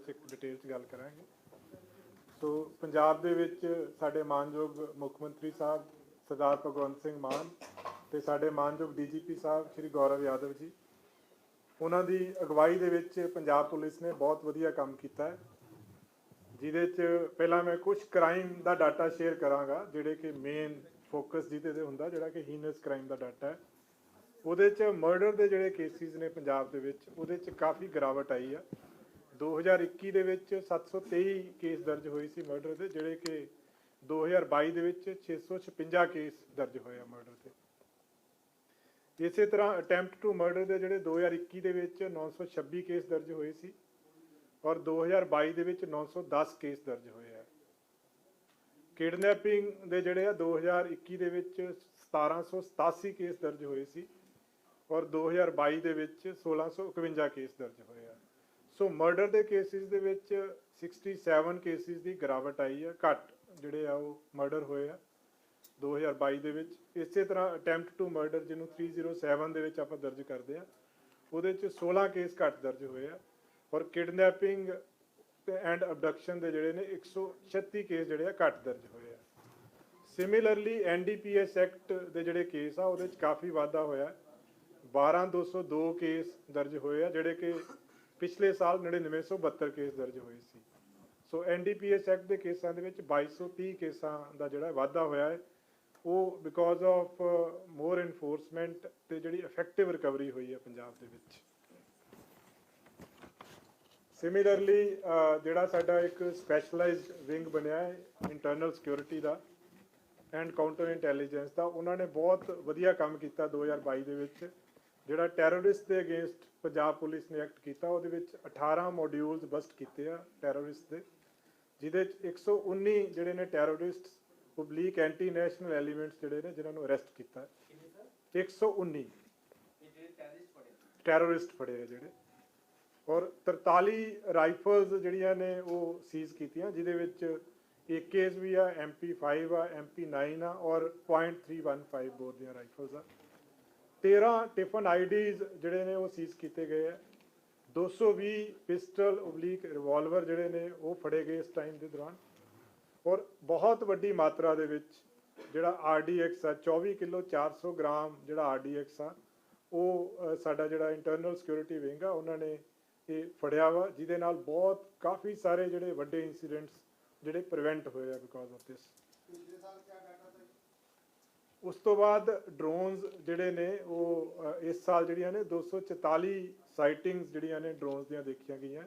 ਵਿੱਚ ਇੱਕ ਡਿਟੇਲ 'ਚ ਗੱਲ ਕਰਾਂਗੇ। ਸੋ ਪੰਜਾਬ ਦੇ ਵਿੱਚ ਸਾਡੇ ਮਾਨਯੋਗ ਮੁੱਖ ਮੰਤਰੀ ਸਾਹਿਬ ਸਰਦਾਰ ਭਗਵੰਤ ਸਿੰਘ ਮਾਨ ਤੇ ਸਾਡੇ ਮਾਨਯੋਗ DGP ਸਾਹਿਬ ਸ਼੍ਰੀ ਗੌਰਵ ਯਾਦਵ ਜੀ, ਉਹਨਾਂ ਦੀ ਅਗਵਾਈ ਦੇ ਵਿੱਚ ਪੰਜਾਬ ਪੁਲਿਸ ਨੇ ਬਹੁਤ ਵਧੀਆ ਕੰਮ ਕੀਤਾ ਹੈ, ਜਿਹਦੇ 'ਚ ਪਹਿਲਾਂ ਮੈਂ ਕੁਝ ਕ੍ਰਾਈਮ ਦਾ ਡਾਟਾ ਸ਼ੇਅਰ ਕਰਾਂਗਾ ਜਿਹੜੇ ਕਿ ਮੇਨ ਫੋਕਸ ਜਿਹਦੇ 'ਤੇ ਹੁੰਦਾ, ਜਿਹੜਾ ਕਿ ਹੀਨਸ ਕ੍ਰਾਈਮ ਦਾ ਡਾਟਾ ਹੈ। ਉਹਦੇ 'ਚ ਮਰਡਰ ਦੇ ਜਿਹੜੇ ਕੇਸਿਸ ਨੇ ਪੰਜਾਬ ਦੇ ਵਿੱਚ, ਉਹਦੇ 'ਚ ਕਾਫੀ ਗਿਰਾਵਟ ਆਈ ਆ। 2021 ਦੇ ਵਿੱਚ 723 ਕੇਸ ਦਰਜ ਹੋਏ ਸੀ ਮਰਡਰ ਦੇ, ਜਿਹੜੇ ਕਿ 2022 ਦੇ ਵਿੱਚ 656 ਕੇਸ ਦਰਜ ਹੋਏ ਆ ਮਰਡਰ ਦੇ। ਇਸੇ ਤਰ੍ਹਾਂ ਅਟੈਂਪਟ ਟੂ ਮਰਡਰ ਦੇ ਜਿਹੜੇ 2021 ਦੇ ਵਿੱਚ 926 ਕੇਸ ਦਰਜ ਹੋਏ ਸੀ ਔਰ 2022 ਦੇ ਵਿੱਚ 910 ਕੇਸ ਦਰਜ ਹੋਏ ਆ। ਕਿਡਨੈਪਿੰਗ ਦੇ ਜਿਹੜੇ ਆ 2021 ਦੇ ਵਿੱਚ 1787 ਕੇਸ ਦਰਜ ਹੋਏ ਸੀ ਔਰ 2022 ਦੇ ਵਿੱਚ 1651 ਕੇਸ ਦਰਜ ਹੋਏ ਆ। ਸੋ ਮਰਡਰ ਦੇ ਕੇਸਿਸ ਦੇ ਵਿੱਚ 67 ਕੇਸਿਸ ਦੀ ਗਿਰਾਵਟ ਆਈ ਆ, ਘੱਟ ਜਿਹੜੇ ਆ ਉਹ ਮਰਡਰ ਹੋਏ ਆ 2022 ਦੇ ਵਿੱਚ। ਇਸੇ ਤਰ੍ਹਾਂ ਅਟੈਂਪਟ ਟੂ ਮਰਡਰ ਜਿਹਨੂੰ 307 ਦੇ ਵਿੱਚ ਆਪਾਂ ਦਰਜ ਕਰਦੇ ਆ, ਉਹਦੇ 'ਚ 16 ਕੇਸ ਘੱਟ ਦਰਜ ਹੋਏ ਆ ਔਰ ਕਿਡਨੈਪਿੰਗ ਐਂਡ ਅਬਡਕਸ਼ਨ ਦੇ ਜਿਹੜੇ ਨੇ 136 ਕੇਸ ਜਿਹੜੇ ਆ ਘੱਟ ਦਰਜ ਹੋਏ ਆ। ਸਿਮਿਲਰਲੀ NDPS ਐਕਟ ਦੇ ਜਿਹੜੇ ਕੇਸ ਆ ਉਹਦੇ 'ਚ ਕਾਫੀ ਵਾਧਾ ਹੋਇਆ, 12202 ਕੇਸ ਦਰਜ ਹੋਏ ਆ, ਜਿਹੜੇ ਕਿ ਪਿਛਲੇ ਸਾਲ 9972 ਕੇਸ ਦਰਜ ਹੋਏ ਸੀ। ਸੋ NDPS ਐਕਟ ਦੇ ਕੇਸਾਂ ਦੇ ਵਿੱਚ 2230 ਕੇਸਾਂ ਦਾ ਜਿਹੜਾ ਵਾਧਾ ਹੋਇਆ ਹੈ, ਉਹ ਬਿਕੋਜ਼ ਆਫ ਮੋਰ ਇਨਫੋਰਸਮੈਂਟ ਤੇ ਜਿਹੜੀ ਇਫੈਕਟਿਵ ਰਿਕਵਰੀ ਹੋਈ ਹੈ ਪੰਜਾਬ ਦੇ ਵਿੱਚ। ਸਿਮਿਲਰਲੀ ਜਿਹੜਾ ਸਾਡਾ ਇੱਕ ਸਪੈਸ਼ਲਾਈਜ਼ਡ ਵਿੰਗ ਬਣਿਆ ਹੈ ਇੰਟਰਨਲ ਸਿਕਿਉਰਿਟੀ ਦਾ ਐਂਡ ਕਾਊਂਟਰ ਇੰਟੈਲੀਜੈਂਸ ਦਾ, ਉਹਨਾਂ ਨੇ ਬਹੁਤ ਵਧੀਆ ਕੰਮ ਕੀਤਾ 2022 ਦੇ ਵਿੱਚ। ਜਿਹੜਾ ਟੈਰਰਿਸਟ ਦੇ ਅਗੇਂਸਟ ਪੰਜਾਬ ਪੁਲਿਸ ਨੇ ਐਕਟ ਕੀਤਾ, ਉਹਦੇ ਵਿੱਚ 18 ਮੋਡਿਊਲਸ ਬਸਟ ਕੀਤੇ ਆ ਟੈਰਰਿਸਟ ਦੇ, ਜਿਹਦੇ 'ਚ 119 ਜਿਹੜੇ ਨੇ terrorist public anti national elements ਜਿਹੜੇ ਨੇ ਜਿਨ੍ਹਾਂ ਨੂੰ ਅਰੈਸਟ ਕੀਤਾ। 119 ਟੈਰਰਿਸਟ ਫੜੇ ਆ ਜਿਹੜੇ, ਔਰ 43 ਰਾਈਫਲਸ ਜਿਹੜੀਆਂ ਨੇ ਉਹ ਸੀਜ਼ ਕੀਤੀਆਂ, ਜਿਹਦੇ ਵਿੱਚ AKs ਵੀ ਆ, MP5 ਆ, MP9 ਆ ਔਰ .315 ਬੋਰ ਦੀਆਂ ਰਾਈਫਲਸ ਆ। 13 ਟਿਫਨ IDs ਜਿਹੜੇ ਨੇ ਉਹ ਸੀਜ਼ ਕੀਤੇ ਗਏ ਆ। 220 ਪਿਸਟਲ ਓਬਲੀਕ ਰਿਵਾਲਵਰ ਜਿਹੜੇ ਨੇ ਉਹ ਫੜੇ ਗਏ ਇਸ ਟਾਈਮ ਦੇ ਦੌਰਾਨ। ਔਰ ਬਹੁਤ ਵੱਡੀ ਮਾਤਰਾ ਦੇ ਵਿੱਚ ਜਿਹੜਾ RDX ਆ, 24 ਕਿਲੋ 400 ਗ੍ਰਾਮ ਜਿਹੜਾ RDX ਆ, ਉਹ ਸਾਡਾ ਜਿਹੜਾ ਇੰਟਰਨਲ ਸਿਕਿਉਰਿਟੀ ਵਿੰਗ ਆ ਉਹਨਾਂ ਨੇ ਇਹ ਫੜਿਆ ਵਾ, ਜਿਹਦੇ ਨਾਲ ਬਹੁਤ ਕਾਫੀ ਸਾਰੇ ਜਿਹੜੇ ਵੱਡੇ ਇਨਸੀਡੈਂਟਸ ਜਿਹੜੇ ਪ੍ਰੀਵੈਂਟ ਹੋਏ ਆ ਬਿਕੋਜ਼ ਆਫ ਦਿਸ। ਉਸ ਤੋਂ ਬਾਅਦ ਡਰੋਨਸ ਜਿਹੜੇ ਨੇ ਉਹ ਇਸ ਸਾਲ ਜਿਹੜੀਆਂ ਨੇ 244 ਸਾਈਟਿੰਗਸ ਜਿਹੜੀਆਂ ਨੇ ਡਰੋਨਸ ਦੀਆਂ ਦੇਖੀਆਂ ਗਈਆਂ,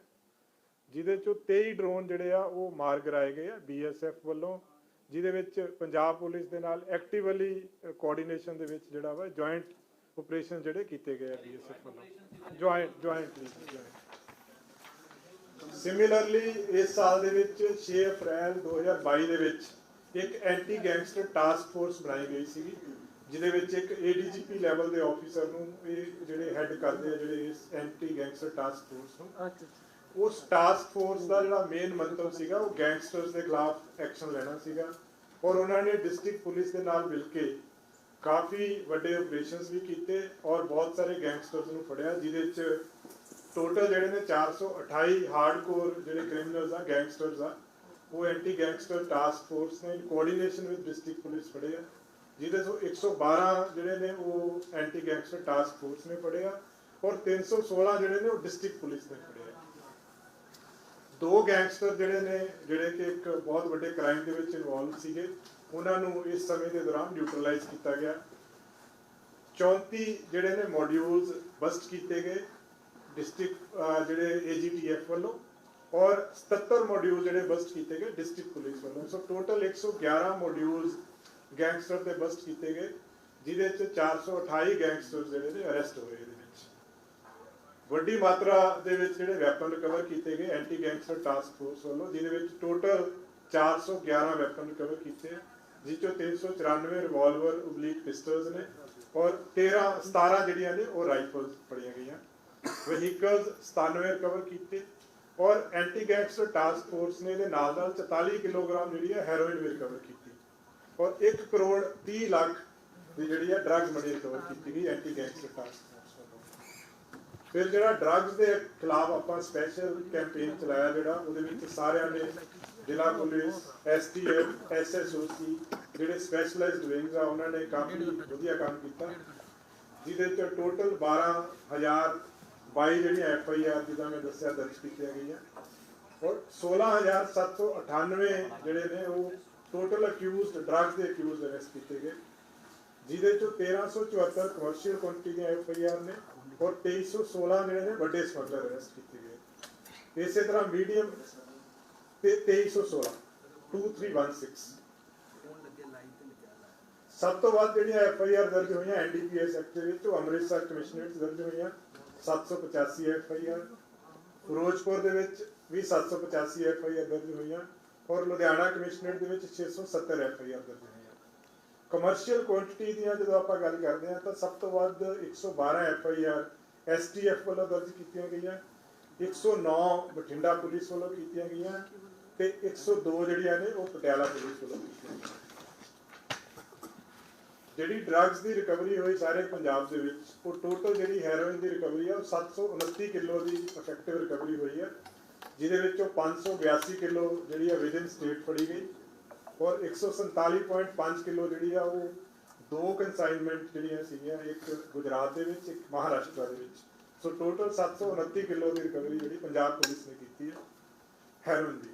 ਜਿਹਦੇ 'ਚੋਂ 23 ਡਰੋਨ ਜਿਹੜੇ ਆ ਉਹ ਮਾਰ ਗਿਰਾਏ ਗਏ ਆ BSF ਵੱਲੋਂ, ਜਿਹਦੇ ਵਿੱਚ ਪੰਜਾਬ ਪੁਲਿਸ ਦੇ ਨਾਲ ਐਕਟਿਵਲੀ ਕੋਆਰਡੀਨੇਸ਼ਨ ਦੇ ਵਿੱਚ ਜਿਹੜਾ ਵਾ ਜੁਆਇੰਟ ਆਪਰੇਸ਼ਨ ਜਿਹੜੇ ਕੀਤੇ ਗਏ ਆ BSF ਵੱਲੋਂ ਜੁਆਇੰਟਲੀ। ਸਿਮਿਲਰਲੀ ਇਸ ਸਾਲ ਦੇ ਵਿੱਚ 6 ਅਪ੍ਰੈਲ 2022 ਦੇ ਵਿੱਚ ਇੱਕ ਐਂਟੀ ਗੈਂਗਸਟਰ ਟਾਸਕ ਫੋਰਸ ਬਣਾਈ ਗਈ ਸੀ, ਜਿਹਦੇ ਵਿੱਚ ਇੱਕ ADGP ਲੈਵਲ ਦੇ ਆਫੀਸਰ ਨੂੰ ਇਹ ਜਿਹੜੇ ਹੈੱਡ ਕਰਦੇ ਆ ਜਿਹੜੇ ਇਸ ਐਂਟੀ ਗੈਂਗਸਟਰ ਟਾਸਕ ਫੋਰਸ ਨੂੰ। ਉਸ ਟਾਸਕ ਫੋਰਸ ਦਾ ਜਿਹੜਾ ਮੇਨ ਮੰਤਵ ਸੀਗਾ ਉਹ ਗੈਂਗਸਟਰਸ ਦੇ ਖਿਲਾਫ ਐਕਸ਼ਨ ਲੈਣਾ ਸੀਗਾ, ਔਰ ਉਹਨਾਂ ਨੇ ਡਿਸਟ੍ਰਿਕਟ ਪੁਲਿਸ ਦੇ ਨਾਲ ਮਿਲ ਕੇ ਕਾਫੀ ਵੱਡੇ ਆਪਰੇਸ਼ਨਸ ਵੀ ਕੀਤੇ ਔਰ ਬਹੁਤ ਸਾਰੇ ਗੈਂਗਸਟਰਸ ਨੂੰ ਫੜਿਆ, ਜਿਹਦੇ 'ਚ ਟੋਟਲ ਜਿਹੜੇ ਨੇ 428 ਹਾਰਡਕੋਰ ਜਿਹੜੇ ਕ੍ਰਿਮੀਨਲਸ ਆ, ਗੈਂਗਸਟਰਸ ਆ, ਉਹ ਐਂਟੀ ਗੈਂਗਸਟਰ ਟਾਸਕ ਫੋਰਸ ਨੇ ਕੋਆਰਡੀਨੇਸ਼ਨ ਵਿਦ ਡਿਸਟ੍ਰਿਕਟ ਪੁਲਿਸ ਫੜੇ ਆ, ਜਿਹਦੇ ਤੋਂ 112 ਜਿਹੜੇ ਨੇ ਉਹ ਐਂਟੀ ਗੈਂਗਸਟਰ ਟਾਸਕ ਫੋਰਸ ਨੇ ਫੜੇ ਆ ਔਰ 316 ਜਿਹੜੇ ਨੇ ਉਹ ਡਿਸਟ੍ਰਿਕਟ ਪੁਲਿਸ ਨੇ ਫੜੇ ਆ। 2 ਗੈਂਗਸਟਰ ਜਿਹੜੇ ਨੇ ਜਿਹੜੇ ਕਿ ਇੱਕ ਬਹੁਤ ਵੱਡੇ ਕ੍ਰਾਈਮ ਦੇ ਵਿੱਚ ਇਨਵੋਲਵ ਸੀਗੇ, ਉਹਨਾਂ ਨੂੰ ਇਸ ਸਮੇਂ ਦੇ ਦੌਰਾਨ ਨਿਊਟਰਲਾਈਜ਼ ਕੀਤਾ ਗਿਆ। 34 ਜਿਹੜੇ ਨੇ ਮੋਡਿਊਲਸ ਬਸਟ ਕੀਤੇ ਗਏ ਡਿਸਟ੍ਰਿਕਟ ਜਿਹੜੇ AGTF ਵੱਲੋਂ ਔਰ 77 ਮੋਡਿਊਲ ਜਿਹੜੇ ਬਸਟ ਕੀਤੇ ਗਏ ਡਿਸਟ੍ਰਿਕਟ ਪੁਲਿਸ ਵੱਲੋਂ। ਸੋ ਟੋਟਲ 111 ਮੋਡਿਊਲਸ ਗੈਂਗਸਟਰ ਦੇ ਬਸਟ ਕੀਤੇ ਗਏ, ਜਿਹਦੇ 'ਚ 428 ਗੈਂਗਸਟਰ ਜਿਹੜੇ ਨੇ ਅਰੈਸਟ ਹੋਏ। ਇਹਦੇ ਵਿੱਚ ਵੱਡੀ ਮਾਤਰਾ ਦੇ ਵਿੱਚ ਜਿਹੜੇ ਵੈਪਨ ਰਿਕਵਰ ਕੀਤੇ ਗਏ ਐਂਟੀ ਗੈਂਗਸਟਰ ਟਾਸਕ ਫੋਰਸ ਵੱਲੋਂ, ਜਿਹਦੇ ਵਿੱਚ ਟੋਟਲ 411 ਵੈਪਨ ਰਿਕਵਰ ਕੀਤੇ, ਜਿਸ 'ਚੋਂ 394 ਰਿਵਾਲਵਰ ਓਬਲੀਕ ਪਿਸਟਲਸ ਨੇ ਔਰ 17 ਜਿਹੜੀਆਂ ਨੇ ਉਹ ਰਾਈਫਲਸ ਫੜੀਆਂ ਗਈਆਂ। ਵਹੀਕਲਸ 97 ਰਿਕਵਰ ਕੀਤੇ ਔਰ ਐਂਟੀ ਗੈਂਗਸਟਰ ਟਾਸਕ ਫੋਰਸ ਨੇ ਇਹਦੇ ਨਾਲ 44 ਕਿਲੋਗ੍ਰਾਮ ਜਿਹੜੀ ਹੈ ਹੈਰੋਇਨ ਵੀ ਰਿਕਵਰ ਕੀਤੀ ਔਰ 1 ਕਰੋੜ 30 ਲੱਖ ਦੀ ਜਿਹੜੀ ਹੈ ਡਰੱਗ ਮਨੀ ਰਿਕਵਰ ਕੀਤੀ ਗਈ ਐਂਟੀ ਗੈਂਗਸਟਰ ਟਾਸਕ ਫੋਰਸ ਵੱਲੋਂ। फिर जो ड्रग्स के खिलाफ आप स्पैशल कैंपेन चलाया जो सारे ने जिला पुलिस STF SSOC जोड़े स्पैशलाइज्ड विंग्स आ उन्होंने काफ़ी वधिया काम किया जिसे टोटल 12,022 जी FIR जिदा मैं दसिया दर्ज की गई और 16,798 जोड़े ने वो टोटल अक्यूज ड्रग्स के अक्यूज अरेस्ट किए गए जिदे 1374 कमर्शियल क्वांटिटी FIR ने और 2316 जोड़े ने बड़े स्मगलर अरेस्ट किए गए। इस तरह मीडियम 2316 2316 सब तो वध जी FIR दर्ज हुई NDPS एक्ट के अमृतसर कमिश्नरेट दर्ज हुई 785 FIR फिरोजपुर भी 785 FIR दर्ज हुई और लुधियाना कमिश्नरेट के 670 FIR दर्ज हुई। कमर्शियल क्वांटिटी दी जो आप गल करते हैं तो सब तो वध 112 FIR STF वालों दर्ज की गई 109 बठिंडा पुलिस वालों की गई ते 102 जड़ियां ने वो पटियाला पुलिस वालों की जी ड्रग्स की रिकवरी हुई सारे पंजाब के वो टोटल जी हैरोइन की रिकवरी है 729 किलो की इफेक्टिव रिकवरी हुई है जिसे 582 किलो जी विद इन स्टेट फड़ी गई और 147.5 किलो जी वो 2 कंसाइनमेंट जी एक गुजरात के एक महाराष्ट्र के सो टोटल 729 किलो की रिकवरी जी पंजाब पुलिस ने की है हैरोइन की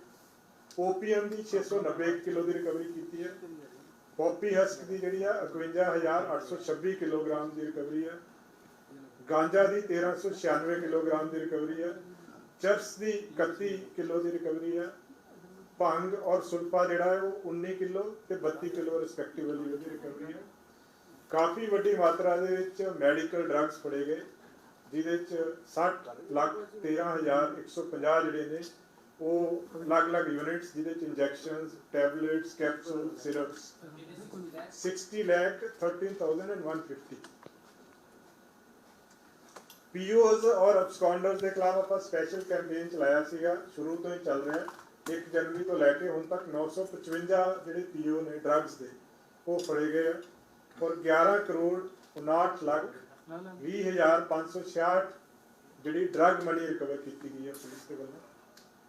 OPM की 690 किलो की रिकवरी की है पॉपी हस्क की जी 51,826 किलोग्राम की रिकवरी है गांजा की 1396 किलोग्राम की रिकवरी है चरस की 31 किलो की रिकवरी है भंग और सुल्फा जोड़ा है वो 19 किलो तो 32 किलो रिस्पैक्टिवली वो रिकवरी है काफ़ी वड्डी मात्रा के मैडिकल ड्रग्स फड़े गए जिसे 60,13,150 जोड़े ने वो अलग अलग यूनिट्स जिसे इंजैक्शंस टैबलेट्स कैप्सूल सिरप्स 60,13,150 POs और अबसकॉन्डर्स के खिलाफ आप स्पैशल कैंपेन चलाया सीगा शुरू तो ही चल रहा है 1 जनवरी तो लैके हुण तक 955 जोड़े PO ने ड्रग्स के वो फड़े गए और 11 करोड़ 59 लाख 20,566 जी ड्रग मनी रिकवर की गई है पुलिस के वालों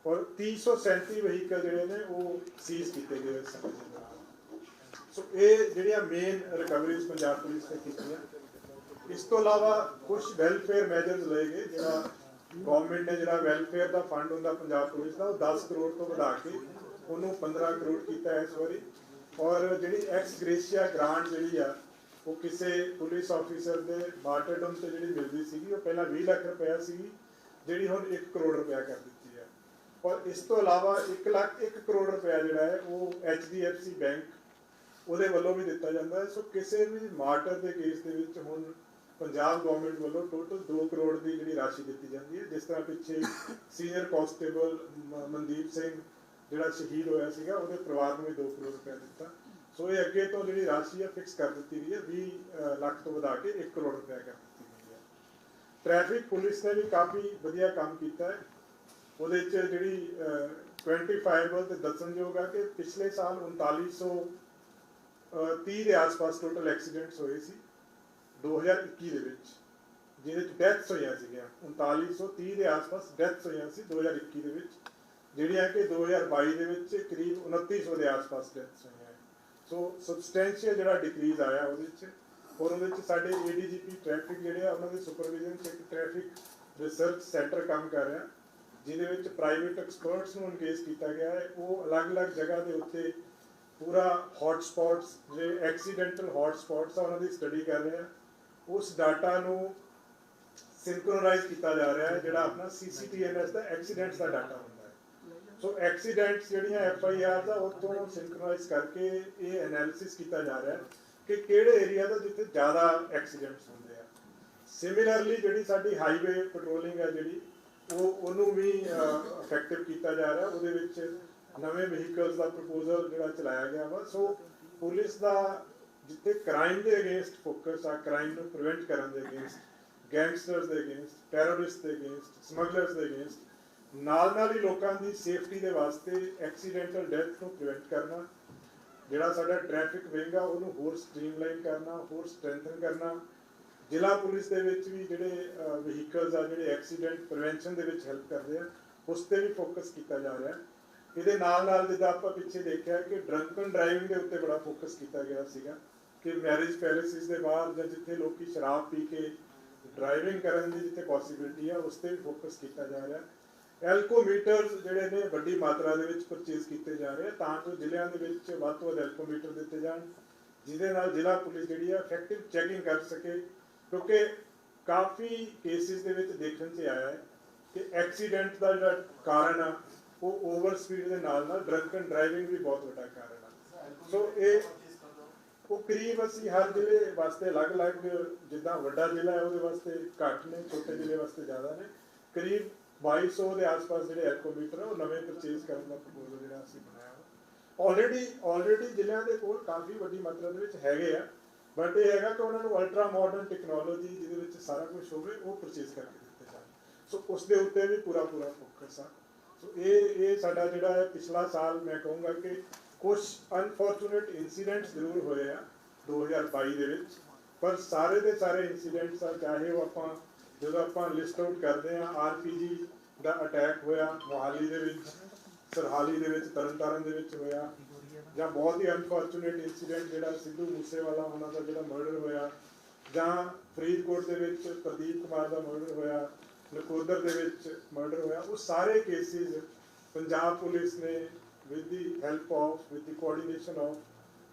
और 337 वहीकल जोड़े ने वो सीज किए गए सो ये जी मेन रिकवरीज पंजाब पुलिस ने की इस तो अलावा कुछ वैलफेयर मैजर्स लए गए जो गवर्नमेंट ने जो वैलफेयर का फंड होंगे पंजाब पुलिस का वो 10 करोड़ तो बढ़ा के उन्होंने 15 करोड़ किया इस बारी और जी एक्स ग्रेशिया ग्रांट जी वो किसी पुलिस ऑफिसर के मार्टरडम से जी मिलती सी वो पहला 20 लाख रुपया सी जी हुण 1 करोड़ रुपया कर दी है और इस तो अलावा 1 करोड़ रुपया जोड़ा है वो HDFC बैंक वो वालों भी दिता जाता है सो किसी भी मार्टर के केस के हुण पंजाब गवर्नमेंट वालों टोटल 2 करोड़ की जी राशि दी जाती है जिस तरह पिछे सीनियर कॉन्स्टेबल मनदीप सिंह जोड़ा शहीद होया सीगा उहदे परिवार को भी 2 करोड़ रुपया दिता सो ये अगे तो जी राशि है फिक्स कर दी गई है 20 लाख तो बढ़ा के 1 करोड़ रुपया कर दी गई है। ट्रैफिक पुलिस ने भी काफ़ी वधिया काम किया है वो जी 25 दसनयोग है कि पिछले साल 3930 के आस पास टोटल एक्सीडेंट्स होए सी 2021 जिहदे डैथ्स होईयां सीगियां 3930 के आस पास डैथ्स होईयां सी 2021 जिहड़ियां कि 2022 के करीब 2900 के आस पास डैथ्स होईयां सो सबसटैंशियल जिहड़ा डिक्रीज आया उहदे और उहदे साडे ADGP ट्रैफिक जिहड़े आ उहनां दे सुपरविजन च एक ट्रैफिक रिसर्च सेंटर काम कर रहा जिहदे प्राइवेट एक्सपर्ट्स को इंगेज किया गया है वो अलग अलग जगह के उत्ते पूरा हॉटस्पॉट्स जो एक्सीडेंटल हॉटस्पॉट्स आ उन्होंने स्टडी कर रहे हैं उस डाटा को सिंक्रोनाइज किया जा रहा है जोड़ा अपना CCTNS का एक्सीडेंट्स का डाटा होता है सो एक्सीडेंट्स जोड़ियाँ FIR का उतों सिंक्रोनाइज करके ये एनालिसिस किया जा रहा है कि किहड़े एरिया का जिथे ज़्यादा एक्सीडेंट्स होंगे हैं सिमिलरली जी साडी हाईवे पेट्रोलिंग है जी वो भी इफेक्टिव किया जा रहा है वो नवे व्हीकल्स का प्रपोजल जो चलाया गया वा सो पुलिस का जिते क्राइम के अगेंस्ट फोकस आ क्राइम को प्रिवेंट करने के अगेंस्ट गैंगस्टर्स के अगेंस्ट टैरोरिस्ट के अगेंस्ट समगलर्स के अगेंस्ट नाल ही लोगों की सेफ्टी के वास्ते एक्सीडेंटल डेथ को प्रिवेंट करना जोड़ा साडा ट्रैफिक विंग आ उन्होंने होर स्ट्रीमलाइन करना होर स्ट्रेंथन करना ਜ਼ਿਲ੍ਹਾ ਪੁਲਿਸ ਦੇ ਵਿੱਚ ਵੀ ਜਿਹੜੇ ਵਹੀਕਲਸ ਆ ਜਿਹੜੇ ਐਕਸੀਡੈਂਟ ਪ੍ਰੀਵੈਂਸ਼ਨ ਦੇ ਵਿੱਚ ਹੈਲਪ ਕਰਦੇ ਆ, ਉਸ ਤੇ ਵੀ ਫੋਕਸ ਕੀਤਾ ਜਾ ਰਿਹਾ। ਇਹਦੇ ਨਾਲ ਨਾਲ ਜਿੱਦਾਂ ਆਪਾਂ ਪਿੱਛੇ ਦੇਖਿਆ ਕਿ ਡਰੰਕਨ ਡਰਾਈਵਿੰਗ ਦੇ ਉੱਤੇ ਬੜਾ ਫੋਕਸ ਕੀਤਾ ਗਿਆ ਸੀਗਾ ਕਿ ਮੈਰਿਜ ਪੈਲੇਸਿਸ ਦੇ ਬਾਹਰ ਜਾਂ ਜਿੱਥੇ ਲੋਕੀ ਸ਼ਰਾਬ ਪੀ ਕੇ ਡਰਾਈਵਿੰਗ ਕਰਨ ਦੀ ਜਿੱਥੇ ਪੋਸੀਬਿਲਿਟੀ ਆ, ਉਸ ਤੇ ਵੀ ਫੋਕਸ ਕੀਤਾ ਜਾ ਰਿਹਾ। ਐਲਕੋਮੀਟਰਸ ਜਿਹੜੇ ਨੇ ਵੱਡੀ ਮਾਤਰਾ ਦੇ ਵਿੱਚ ਪਰਚੇਜ਼ ਕੀਤੇ ਜਾ ਰਹੇ ਤਾਂ ਜੋ ਜ਼ਿਲ੍ਹਿਆਂ ਦੇ ਵਿੱਚ ਵੱਧ ਤੋਂ ਵੱਧ ਐਲਕੋਮੀਟਰ ਦਿੱਤੇ ਜਾਣ, ਜਿਹਦੇ ਨਾਲ ਜ਼ਿਲ੍ਹਾ ਪੁਲਿਸ ਜਿਹੜੀ ਆ ਇਫੈਕਟਿਵ ਚੈਕਿੰਗ ਕਰ ਸਕੇ। ਕਿਉਂਕਿ ਕਾਫੀ ਕੇਸਿਸ ਦੇ ਵਿੱਚ ਦੇਖਣ 'ਚ ਆਇਆ ਹੈ ਕਿ ਐਕਸੀਡੈਂਟ ਦਾ ਜਿਹੜਾ ਕਾਰਨ ਆ ਉਹ ਓਵਰ ਸਪੀਡ ਦੇ ਨਾਲ ਨਾਲ ਡਰੰਕਨ ਡਰਾਈਵਿੰਗ ਵੀ ਬਹੁਤ ਵੱਡਾ ਕਾਰਨ ਆ। ਸੋ ਇਹ ਉਹ ਕਰੀਬ ਅਸੀਂ ਹਰ ਜ਼ਿਲ੍ਹੇ ਵਾਸਤੇ ਅਲੱਗ-ਅਲੱਗ, ਜਿੱਦਾਂ ਵੱਡਾ ਜ਼ਿਲ੍ਹਾ ਹੈ ਉਹਦੇ ਵਾਸਤੇ ਘੱਟ ਨੇ, ਛੋਟੇ ਜ਼ਿਲ੍ਹੇ ਵਾਸਤੇ ਜ਼ਿਆਦਾ ਨੇ, ਕਰੀਬ 2200 ਦੇ ਆਸ-ਪਾਸ ਜਿਹੜੇ ਐਲਕੋਮੀਟਰ ਉਹ ਨਵੇਂ ਪਰਚੇਜ਼ ਕਰਨ ਦਾ ਪ੍ਰਪੋਜ਼ਲ ਜਿਹੜਾ ਅਸੀਂ ਬਣਾਇਆ। ਆਲਰੇਡੀ ਜ਼ਿਲ੍ਹਿਆਂ ਦੇ ਕੋਲ ਕਾਫੀ ਵੱਡੀ ਮਾਤਰਾ ਦੇ ਵਿੱਚ ਹੈਗੇ ਆ, ਬਟ ਇਹ ਹੈਗਾ ਕਿ ਉਹਨਾਂ ਨੂੰ ਅਲਟਰਾ ਮਾਡਰਨ ਟੈਕਨੋਲੋਜੀ ਜਿਹਦੇ ਵਿੱਚ ਸਾਰਾ ਕੁਝ ਹੋਵੇ ਉਹ ਪਰਚੇਜ਼ ਕਰਕੇ ਦਿੱਤੇ ਜਾਣ। ਸੋ ਉਸ ਦੇ ਉੱਤੇ ਵੀ ਪੂਰਾ ਫੋਕਸ ਆ। ਸੋ ਇਹ ਸਾਡਾ ਜਿਹੜਾ ਹੈ ਪਿਛਲਾ ਸਾਲ ਮੈਂ ਕਹੂੰਗਾ ਕਿ ਕੁਝ ਅਨਫੋਰਚੂਨੇਟ ਇਨਸੀਡੈਂਟਸ ਜ਼ਰੂਰ ਹੋਏ ਆ 2022 ਦੇ ਵਿੱਚ, ਪਰ ਸਾਰੇ ਦੇ ਸਾਰੇ ਇਨਸੀਡੈਂਟਸ ਆ, ਚਾਹੇ ਉਹ ਆਪਾਂ ਜਦੋਂ ਆਪਾਂ ਲਿਸਟ ਆਊਟ ਕਰਦੇ ਹਾਂ, RPG ਦਾ ਅਟੈਕ ਹੋਇਆ ਮੋਹਾਲੀ ਦੇ ਵਿੱਚ, ਸਰਹਾਲੀ ਦੇ ਵਿੱਚ, ਤਰਨਤਾਰਨ ਦੇ ਵਿੱਚ ਹੋਇਆ, ਜਾਂ ਬਹੁਤ ਹੀ ਅਨਫੋਰਚੂਨੇਟ ਇਨਸੀਡੈਂਟ ਜਿਹੜਾ ਸਿੱਧੂ ਮੂਸੇਵਾਲਾ ਉਹਨਾਂ ਦਾ ਜਿਹੜਾ ਮਰਡਰ ਹੋਇਆ, ਜਾਂ ਫਰੀਦਕੋਟ ਦੇ ਵਿੱਚ ਪ੍ਰਦੀਪ ਕੁਮਾਰ ਦਾ ਮਰਡਰ ਹੋਇਆ, ਨਕੋਦਰ ਦੇ ਵਿੱਚ ਮਰਡਰ ਹੋਇਆ, ਉਹ ਸਾਰੇ ਕੇਸਿਸ ਪੰਜਾਬ ਪੁਲਿਸ ਨੇ with the help of, with the coordination of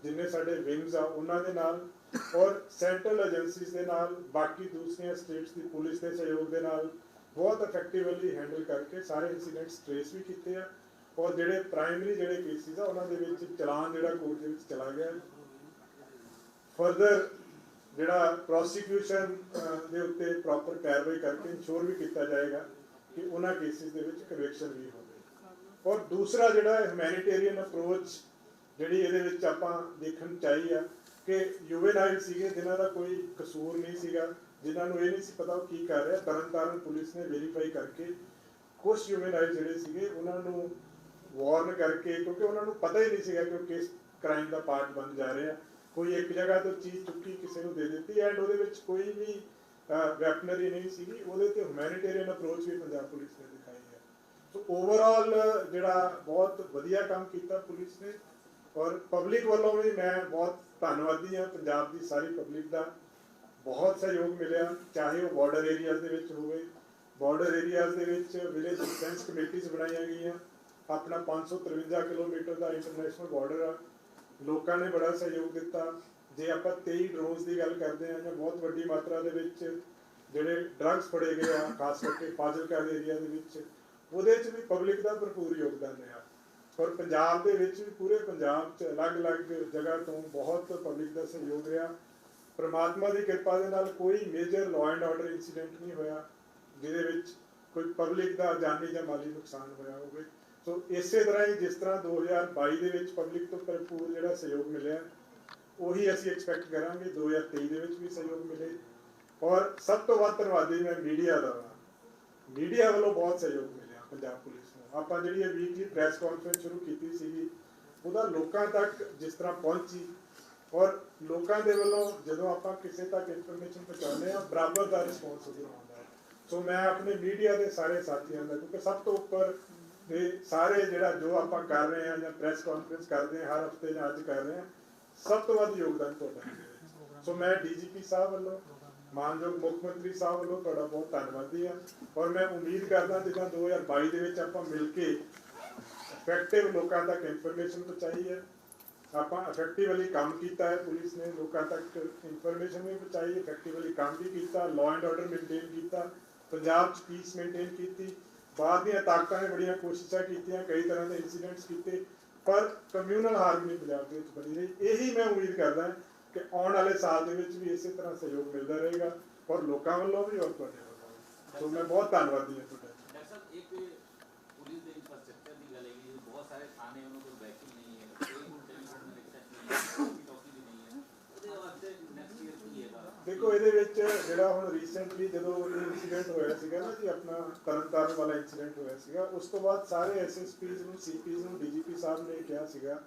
ਜਿੰਨੇ ਸਾਡੇ ਵਿੰਗਸ ਆ ਉਹਨਾਂ ਦੇ ਨਾਲ ਔਰ ਸੈਂਟਰਲ ਏਜੰਸੀਜ਼ ਦੇ ਨਾਲ, ਬਾਕੀ ਦੂਸਰੀਆਂ ਸਟੇਟਸ ਦੀ ਪੁਲਿਸ ਦੇ ਸਹਿਯੋਗ ਦੇ ਨਾਲ ਬਹੁਤ ਇਫੈਕਟਿਵਲੀ ਹੈਂਡਲ ਕਰਕੇ ਸਾਰੇ ਇਨਸੀਡੈਂਟਸ ਟ੍ਰੇਸ ਵੀ ਕੀਤੇ ਆ। ਔਰ ਜਿਹੜੇ ਪ੍ਰਾਇਮਰੀ ਜਿਹੜੇ ਕੇਸਿਸ ਆ ਉਹਨਾਂ ਦੇ ਵਿੱਚ ਚਲਾਨ ਜਿਹੜਾ ਕੋਰਟ ਦੇ ਵਿੱਚ ਚਲਾ ਗਿਆ। ਫਰਦਰ ਜਿਹੜਾ ਪ੍ਰੋਸੀਕਿਊਸ਼ਨ ਦੇ ਉੱਤੇ ਪ੍ਰੋਪਰ ਕਾਰਵਾਈ ਕਰਕੇ ਇਨਸ਼ੋਰ ਵੀ ਕੀਤਾ ਜਾਏਗਾ ਕਿ ਉਹਨਾਂ ਕੇਸਿਸ ਦੇ ਵਿੱਚ ਕਨਵਿਕਸ਼ਨ ਵੀ ਹੋਵੇ। ਔਰ ਦੂਸਰਾ ਜਿਹੜਾ ਹਿਊਮੈਨਿਟੇਰੀਅਨ ਅਪਰੋਚ ਜਿਹੜੀ ਇਹਦੇ ਵਿੱਚ ਆਪਾਂ ਦੇਖਣ ਚਾਹੀ ਆ ਕਿ ਯੂਵੇਨਾਈਲ ਸੀਗੇ ਜਿਨ੍ਹਾਂ ਦਾ ਕੋਈ ਕਸੂਰ ਨਹੀਂ ਸੀਗਾ, ਜਿਨ੍ਹਾਂ ਨੂੰ ਇਹ ਨਹੀਂ ਸੀ ਪਤਾ ਉਹ ਕੀ ਕਰ ਰਿਹਾ। ਤਰਨਤਾਰਨ ਪੁਲਿਸ ਨੇ ਵੈਰੀਫਾਈ ਕਰਕੇ ਕੁਝ ਯੂਵੇਨਾਈਲ ਜਿਹੜੇ ਸੀਗੇ ਉਹਨਾਂ ਨੂੰ ਵਾਰਨ ਕਰਕੇ, ਕਿਉਂਕਿ ਉਹਨਾਂ ਨੂੰ ਪਤਾ ਹੀ ਨਹੀਂ ਸੀਗਾ ਕਿ ਉਹ ਕਿਸ ਕ੍ਰਾਈਮ ਦਾ ਪਾਰਟ ਬਣ ਜਾ ਰਿਹਾ, ਕੋਈ ਇੱਕ ਜਗ੍ਹਾ ਤੋਂ ਚੀਜ਼ ਚੁੱਕੀ ਕਿਸੇ ਨੂੰ ਦੇ ਦਿੱਤੀ ਐਂਡ ਉਹਦੇ ਵਿੱਚ ਕੋਈ ਵੀ ਵੈਪਨਰੀ ਨਹੀਂ ਸੀਗੀ। ਉਹਦੇ ਤੇ ਹਿਊਮੈਨਿਟੇਰੀਅਨ ਅਪਰੋਚ ਵੀ ਪੰਜਾਬ ਪੁਲਿਸ ਨੇ ਦਿਖਾਈ ਹੈ। ਸੋ ਓਵਰਆਲ ਜਿਹੜਾ ਬਹੁਤ ਵਧੀਆ ਕੰਮ ਕੀਤਾ ਪੁਲਿਸ ਨੇ, ਔਰ ਪਬਲਿਕ ਵੱਲੋਂ ਵੀ ਮੈਂ ਬਹੁਤ ਧੰਨਵਾਦੀ ਹਾਂ। ਪੰਜਾਬ ਦੀ ਸਾਰੀ ਪਬਲਿਕ ਦਾ ਬਹੁਤ ਸਹਿਯੋਗ ਮਿਲਿਆ, ਚਾਹੇ ਉਹ ਬਾਰਡਰ ਏਰੀਆਜ਼ ਦੇ ਵਿੱਚ ਹੋਵੇ। ਬਾਰਡਰ ਏਰੀਆਜ਼ ਦੇ ਵਿੱਚ ਵਿਲੇਜ ਡਿਫੈਂਸ ਕਮੇਟੀਜ਼ ਬਣਾਈਆਂ ਗਈਆਂ। ਆਪਣਾ 553 ਕਿਲੋਮੀਟਰ ਦਾ ਇੰਟਰਨੈਸ਼ਨਲ ਬਾਰਡਰ ਆ, ਲੋਕਾਂ ਨੇ ਬੜਾ ਸਹਿਯੋਗ ਦਿੱਤਾ। ਜੇ ਆਪਾਂ 23 ਡਰੋਨਸ ਦੀ ਗੱਲ ਕਰਦੇ ਹਾਂ ਜਾਂ ਬਹੁਤ ਵੱਡੀ ਮਾਤਰਾ ਦੇ ਵਿੱਚ ਜਿਹੜੇ ਡਰੱਗਸ ਫੜੇ ਗਏ ਆ, ਖਾਸ ਕਰਕੇ ਫਾਜ਼ਿਲਕਾ ਦੇ ਏਰੀਆ ਦੇ ਵਿੱਚ, ਉਹਦੇ 'ਚ ਵੀ ਪਬਲਿਕ ਦਾ ਭਰਪੂਰ ਯੋਗਦਾਨ ਰਿਹਾ। ਔਰ ਪੰਜਾਬ ਦੇ ਵਿੱਚ ਵੀ ਪੂਰੇ ਪੰਜਾਬ 'ਚ ਅਲੱਗ-ਅਲੱਗ ਜਗ੍ਹਾ ਤੋਂ ਬਹੁਤ ਪਬਲਿਕ ਦਾ ਸਹਿਯੋਗ ਰਿਹਾ। ਪਰਮਾਤਮਾ ਦੀ ਕਿਰਪਾ ਦੇ ਨਾਲ ਕੋਈ major law and order incident ਨਹੀਂ ਹੋਇਆ ਜਿਹਦੇ ਵਿੱਚ ਕੋਈ ਪਬਲਿਕ ਦਾ ਜਾਨੀ ਜਾਂ ਮਾਲੀ ਨੁਕਸਾਨ ਹੋਇਆ ਹੋਵੇ। ਸੋ ਇਸੇ ਤਰ੍ਹਾਂ ਹੀ ਜਿਸ ਤਰ੍ਹਾਂ 2022 ਦੇ ਵਿੱਚ ਪਬਲਿਕ ਤੋਂ ਭਰਪੂਰ ਜਿਹੜਾ ਸਹਿਯੋਗ ਮਿਲਿਆ, ਉਹੀ ਅਸੀਂ ਐਕਸਪੈਕਟ ਕਰਾਂਗੇ 2023 ਦੇ ਵਿੱਚ ਵੀ ਸਹਿਯੋਗ ਮਿਲੇ। ਔਰ ਸਭ ਤੋਂ ਵੱਧ ਧੰਨਵਾਦੀ ਮੈਂ ਮੀਡੀਆ ਦਾ ਹਾਂ। ਮੀਡੀਆ ਵੱਲੋਂ ਬਹੁਤ ਸਹਿਯੋਗ ਮਿਲਿਆ ਪੰਜਾਬ ਪੁਲਿਸ ਨੂੰ। ਆਪਾਂ ਜਿਹੜੀ ਇਹ ਵੀਕਲੀ ਪ੍ਰੈਸ ਕਾਨਫਰੰਸ ਸ਼ੁਰੂ ਕੀਤੀ ਸੀਗੀ, ਉਹਦਾ ਲੋਕਾਂ ਤੱਕ ਜਿਸ ਤਰ੍ਹਾਂ ਪਹੁੰਚੀ, ਔਰ ਲੋਕਾਂ ਦੇ ਵੱਲੋਂ ਜਦੋਂ ਆਪਾਂ ਕਿਸੇ ਤੱਕ ਇਨਫੋਰਮੇਸ਼ਨ ਪਹੁੰਚਾਉਂਦੇ ਹਾਂ, ਬਰਾਬਰ ਦਾ ਰਿਸਪੌਂਸ ਉਦੋਂ ਆਉਂਦਾ ਹੈ। ਸੋ ਮੈਂ ਆਪਣੇ ਮੀਡੀਆ ਦੇ ਸਾਰੇ ਸਾਥੀਆਂ ਦਾ, ਕਿਉਂਕਿ ਸਭ ਤੋਂ ਉੱਪਰ ਇਹ ਸਾਰੇ ਜਿਹੜਾ ਜੋ ਆਪਾਂ ਕਰ ਰਹੇ ਹਾਂ ਜਾਂ ਪ੍ਰੈਸ ਕਾਨਫਰੰਸ ਕਰਦੇ ਹਾਂ ਹਰ ਹਫ਼ਤੇ ਜਾਂ ਅੱਜ ਕਰ ਰਹੇ ਹਾਂ, ਸਭ ਤੋਂ ਵੱਧ ਯੋਗਦਾਨ ਤੁਹਾਡਾ ਹੈ। ਸੋ ਮੈਂ DGP ਸਾਹਿਬ ਵੱਲੋਂ, ਮਾਨਯੋਗ ਮੁੱਖ ਮੰਤਰੀ ਸਾਹਿਬ ਵੱਲੋਂ ਤੁਹਾਡਾ ਬਹੁਤ ਧੰਨਵਾਦੀ ਹਾਂ। ਔਰ ਮੈਂ ਉਮੀਦ ਕਰਦਾ ਜਿੱਦਾਂ 2022 ਦੇ ਵਿੱਚ ਆਪਾਂ ਮਿਲ ਕੇ ਇਫੈਕਟਿਵ ਲੋਕਾਂ ਤੱਕ ਇਨਫੋਰਮੇਸ਼ਨ ਪਹੁੰਚਾਈ ਹੈ, ਆਪਾਂ ਇਫੈਕਟਿਵਲੀ ਕੰਮ ਕੀਤਾ ਹੈ। ਪੁਲਿਸ ਨੇ ਲੋਕਾਂ ਤੱਕ ਇਨਫੋਰਮੇਸ਼ਨ ਵੀ ਪਹੁੰਚਾਈ, ਇਫੈਕਟਿਵਲੀ ਕੰਮ ਵੀ ਕੀਤਾ, ਲਾਅ ਐਂਡ ਆਰਡਰ ਮੇਨਟੇਨ ਕੀਤਾ, ਪੰਜਾਬ 'ਚ ਪੀਸ ਮੇਨਟੇਨ ਕੀਤੀ। ਬਾਹਰ ਦੀਆਂ ਤਾਕਤਾਂ ਨੇ ਬੜੀਆਂ ਕੋਸ਼ਿਸ਼ਾਂ ਕੀਤੀਆਂ, ਕਈ ਤਰ੍ਹਾਂ ਦੇ ਇਨਸੀਡੈਂਟਸ ਕੀਤੇ, ਪਰ ਕਮਿਊਨਲ ਹਾਰਮਨੀ ਪੰਜਾਬ ਦੇ ਵਿੱਚ ਬਣੀ ਰਹੀ। ਇਹੀ ਮੈਂ ਉਮੀਦ ਕਰਦਾ ਕਿ ਆਉਣ ਵਾਲੇ ਸਾਲ ਦੇ ਵਿੱਚ ਵੀ ਇਸੇ ਤਰ੍ਹਾਂ ਸਹਿਯੋਗ ਮਿਲਦਾ ਰਹੇਗਾ, ਔਰ ਲੋਕਾਂ ਵੱਲੋਂ ਵੀ ਔਰ ਤੁਹਾਡੇ ਵੱਲੋਂ। ਸੋ ਮੈਂ ਬਹੁਤ ਧੰਨਵਾਦੀ ਹਾਂ ਤੁਹਾਡਾ। ਡਾਕਟਰ ਸਾਹਿਬ, ਇੱਕ ਪੁਲਿਸ ਦੇ ਇੰਫਰਾਸਟ੍ਰਕਚਰ ਦੀ ਗੱਲ ਹੈਗੀ, ਬਹੁਤ ਸਾਰੇ ਥਾਣੇ ਉਹਨਾਂ ਕੋਲ ਵੈਕਿਊਮ ਨਹੀਂ ਹੈ, ਕੋਈ ਟੈਲੀਫੋਨ ਰਿਸੈਟ ਨਹੀਂ ਹੈ, ਟੋਕੀ ਵੀ ਨਹੀਂ ਹੈ, ਉਹਦੇ ਵਾਸਤੇ ਨੈਕਸਟ ਈਅਰ ਕੀ ਹੈਗਾ? ਦੇਖੋ, ਇਹਦੇ ਵਿੱਚ ਜਿਹੜਾ ਹੁਣ ਰੀਸੈਂਟਲੀ ਜਦੋਂ ਇਹ ਇਨਸੀਡੈਂਟ ਹੋਇਆ ਸੀਗਾ ਨਾ ਜੀ, ਆਪਣਾ ਤਰਨਤਾਰਨ ਵਾਲਾ ਇਨਸੀਡੈਂਟ ਹੋਇਆ ਸੀਗਾ, ਉਸ ਤੋਂ ਬਾਅਦ ਸਾਰੇ SSPs ਨੂੰ, CPs ਨੂੰ DGP ਸਾਹਿਬ ਨੇ ਕਿਹਾ ਸੀਗਾ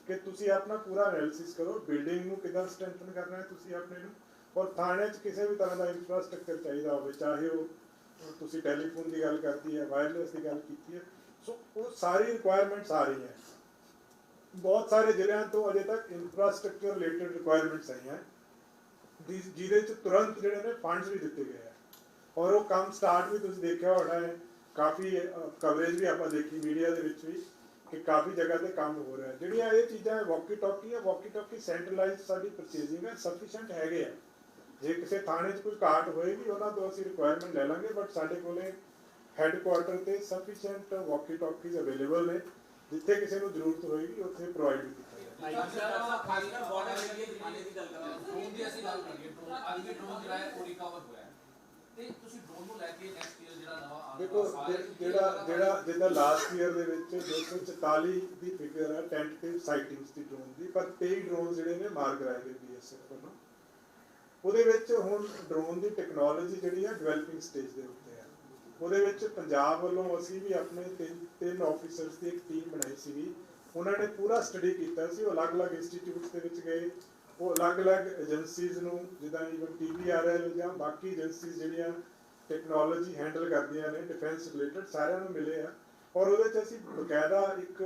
ਕਿ ਤੁਸੀਂ ਆਪਣਾ ਪੂਰਾ ਐਨਾਲਿਸਿਸ ਕਰੋ, ਬਿਲਡਿੰਗ ਨੂੰ ਕਿੱਦਾਂ ਸਟਰੈਂਥਨ ਕਰਨਾ ਹੈ ਤੁਸੀਂ ਆਪਣੇ ਨੂੰ, ਔਰ ਥਾਣੇ 'ਚ ਕਿਸੇ ਵੀ ਤਰ੍ਹਾਂ ਦਾ ਇਨਫਰਾਸਟ੍ਰਕਚਰ ਚਾਹੀਦਾ ਹੋਵੇ, ਚਾਹੇ ਉਹ ਤੁਸੀਂ ਟੈਲੀਫੋਨ ਦੀ ਗੱਲ ਕਰਤੀ ਹੈ, ਵਾਇਰਲੈਸ ਦੀ ਗੱਲ ਕੀਤੀ ਹੈ, ਸੋ ਉਹ ਸਾਰੀ ਰਿਕੁਆਇਰਮੈਂਟਸ ਆ ਰਹੀਆਂ। ਬਹੁਤ ਸਾਰੇ ਜ਼ਿਲ੍ਹਿਆਂ ਤੋਂ ਅਜੇ ਤੱਕ ਇਨਫਰਾਸਟ੍ਰਕਚਰ ਰਿਲੇਟਡ ਰਿਕੁਆਇਰਮੈਂਟਸ ਆਈਆਂ ਜਿਹਦੇ 'ਚ ਤੁਰੰਤ ਜਿਹੜੇ ਨੇ ਫੰਡਸ ਵੀ ਦਿੱਤੇ ਗਏ ਆ, ਔਰ ਉਹ ਕੰਮ ਸਟਾਰਟ ਵੀ ਤੁਸੀਂ ਦੇਖਿਆ ਹੋਣਾ ਹੈ। ਕਾਫੀ ਕਵਰੇਜ ਵੀ ਆਪਾਂ ਦੇਖੀ ਮੀਡੀਆ ਦੇ ਵਿੱਚ ਵੀ ਕਿ ਕਾਫੀ ਜਗ੍ਹਾ ਤੇ ਕੰਮ ਹੋ ਰਿਹਾ। ਜਿਹੜੀਆਂ ਇਹ ਚੀਜ਼ਾਂ ਵਾਕੀ ਟਾਕੀ ਸੈਂਟਰਲਾਈਜ਼ਡ ਸਾਡੀ ਪਰਚੇਜ਼ਿੰਗ ਹੈ, ਸਫੀਸ਼ੀਐਂਟ ਹੈਗੇ ਆ। ਜੇ ਕਿਸੇ ਥਾਣੇ 'ਚ ਕੋਈ ਘਾਟ ਹੋਏਗੀ ਉਹਨਾਂ ਤੋਂ ਅਸੀਂ ਰਿਕੁਆਇਰਮੈਂਟ ਲੈ ਲਾਂਗੇ, ਬਟ ਸਾਡੇ ਕੋਲੇ ਹੈੱਡਕੁਆਰਟਰ ਤੇ ਸਫੀਸ਼ੀਐਂਟ ਵਾਕੀ ਟਾਕੀਜ਼ ਅਵੇਲੇਬਲ ਨੇ, ਜਿੱਥੇ ਕਿਸੇ ਨੂੰ ਜ਼ਰੂਰਤ ਹੋਏਗੀ ਉੱਥੇ ਪ੍ਰੋਵਾਈਡ ਵੀ ਕੀਤਾ ਜਾਏਗਾ। ਦੇਖੋ ਜਿਹੜਾ ਜਿੱਦਾਂ ਲਾਸਟ ਈਅਰ ਦੇ ਵਿੱਚ 244 ਦੀ ਫਿਗਰ ਹੈ ਟੈਂਟੇਟਿਵ ਸਾਈਟਿੰਗਸ ਦੀ ਡਰੋਨ ਦੀ, ਪਰ 23 ਡਰੋਨ ਜਿਹੜੇ ਨੇ ਮਾਰ ਕਰਾਏ ਗਏ BSF ਵੱਲੋਂ। ਉਹਦੇ ਵਿੱਚ ਹੁਣ ਡਰੋਨ ਦੀ ਟੈਕਨੋਲੋਜੀ ਜਿਹੜੀ ਹੈ ਡਿਵੈਲਪਿੰਗ ਸਟੇਜ ਦੇ ਉੱਤੇ ਹੈ। ਉਹਦੇ ਵਿੱਚ ਪੰਜਾਬ ਵੱਲੋਂ ਅਸੀਂ ਵੀ ਆਪਣੇ ਤਿੰਨ ਆਫੀਸਰਸ ਦੀ ਇੱਕ ਟੀਮ ਬਣਾਈ ਸੀਗੀ। ਉਹਨਾਂ ਨੇ ਪੂਰਾ ਸਟੱਡੀ ਕੀਤਾ ਸੀ, ਉਹ ਅਲੱਗ-ਅਲੱਗ ਇੰਸਟੀਚਿਊਟਸ ਦੇ ਵਿੱਚ ਗਏ, ਉਹ ਅਲੱਗ-ਅਲੱਗ ਏਜੰਸੀਜ਼ ਨੂੰ, ਜਿੱਦਾਂ ਈਵਨ TVRL ਜਾਂ ਬਾਕੀ ਏਜੰਸੀਜ਼ ਜਿਹੜੀਆਂ ਟੈਕਨੋਲੋਜੀ ਹੈਂਡਲ ਕਰਦੀਆਂ ਨੇ ਡਿਫੈਂਸ ਰਿਲੇਟਡ, ਸਾਰਿਆਂ ਨੂੰ ਮਿਲੇ ਆ। ਔਰ ਉਹਦੇ 'ਚ ਅਸੀਂ ਬਕਾਇਦਾ ਇੱਕ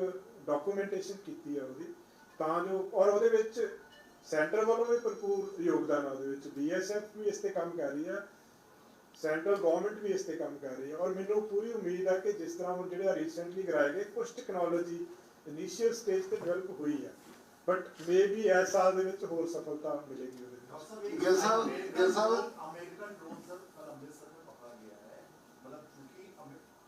ਡਾਕੂਮੈਂਟੇਸ਼ਨ ਕੀਤੀ ਆ ਉਹਦੀ, ਤਾਂ ਜੋ, ਔਰ ਉਹਦੇ ਵਿੱਚ ਸੈਂਟਰ ਵੱਲੋਂ ਵੀ ਭਰਪੂਰ ਯੋਗਦਾਨ ਆ। ਉਹਦੇ ਵਿੱਚ BSF ਵੀ ਇਸ 'ਤੇ ਕੰਮ ਕਰ ਰਹੀ ਆ, ਸੈਂਟਰਲ ਗਵਰਨਮੈਂਟ ਵੀ ਇਸ 'ਤੇ ਕੰਮ ਕਰ ਰਹੀ ਹੈ। ਔਰ ਮੈਨੂੰ ਪੂਰੀ ਉਮੀਦ ਹੈ ਕਿ ਜਿਸ ਤਰ੍ਹਾਂ ਹੁਣ ਜਿਹੜੇ ਰੀਸੈਂਟਲੀ ਕਰਾਏ ਗਏ ਕੁਝ ਟੈਕਨੋਲੋਜੀ ਇਨੀਸ਼ੀਅਲ ਸਟੇਜ ਤੇ ਡਿਵੈਲਪ ਹੋਈ ਹੈ, ਬਟ ਮੇ ਵੀ ਇਸ ਸਾਲ ਦੇ ਵਿੱਚ ਹੋਰ ਸਫਲਤਾ ਮਿਲੇਗੀ ਉਹਦੇ ਵਿੱਚ। ਗਿੱਲ ਸਾਹਿਬ अमेरिकन ड्रोन सर कल अमृतसर में पकड़ा गया है, मतलब क्योंकि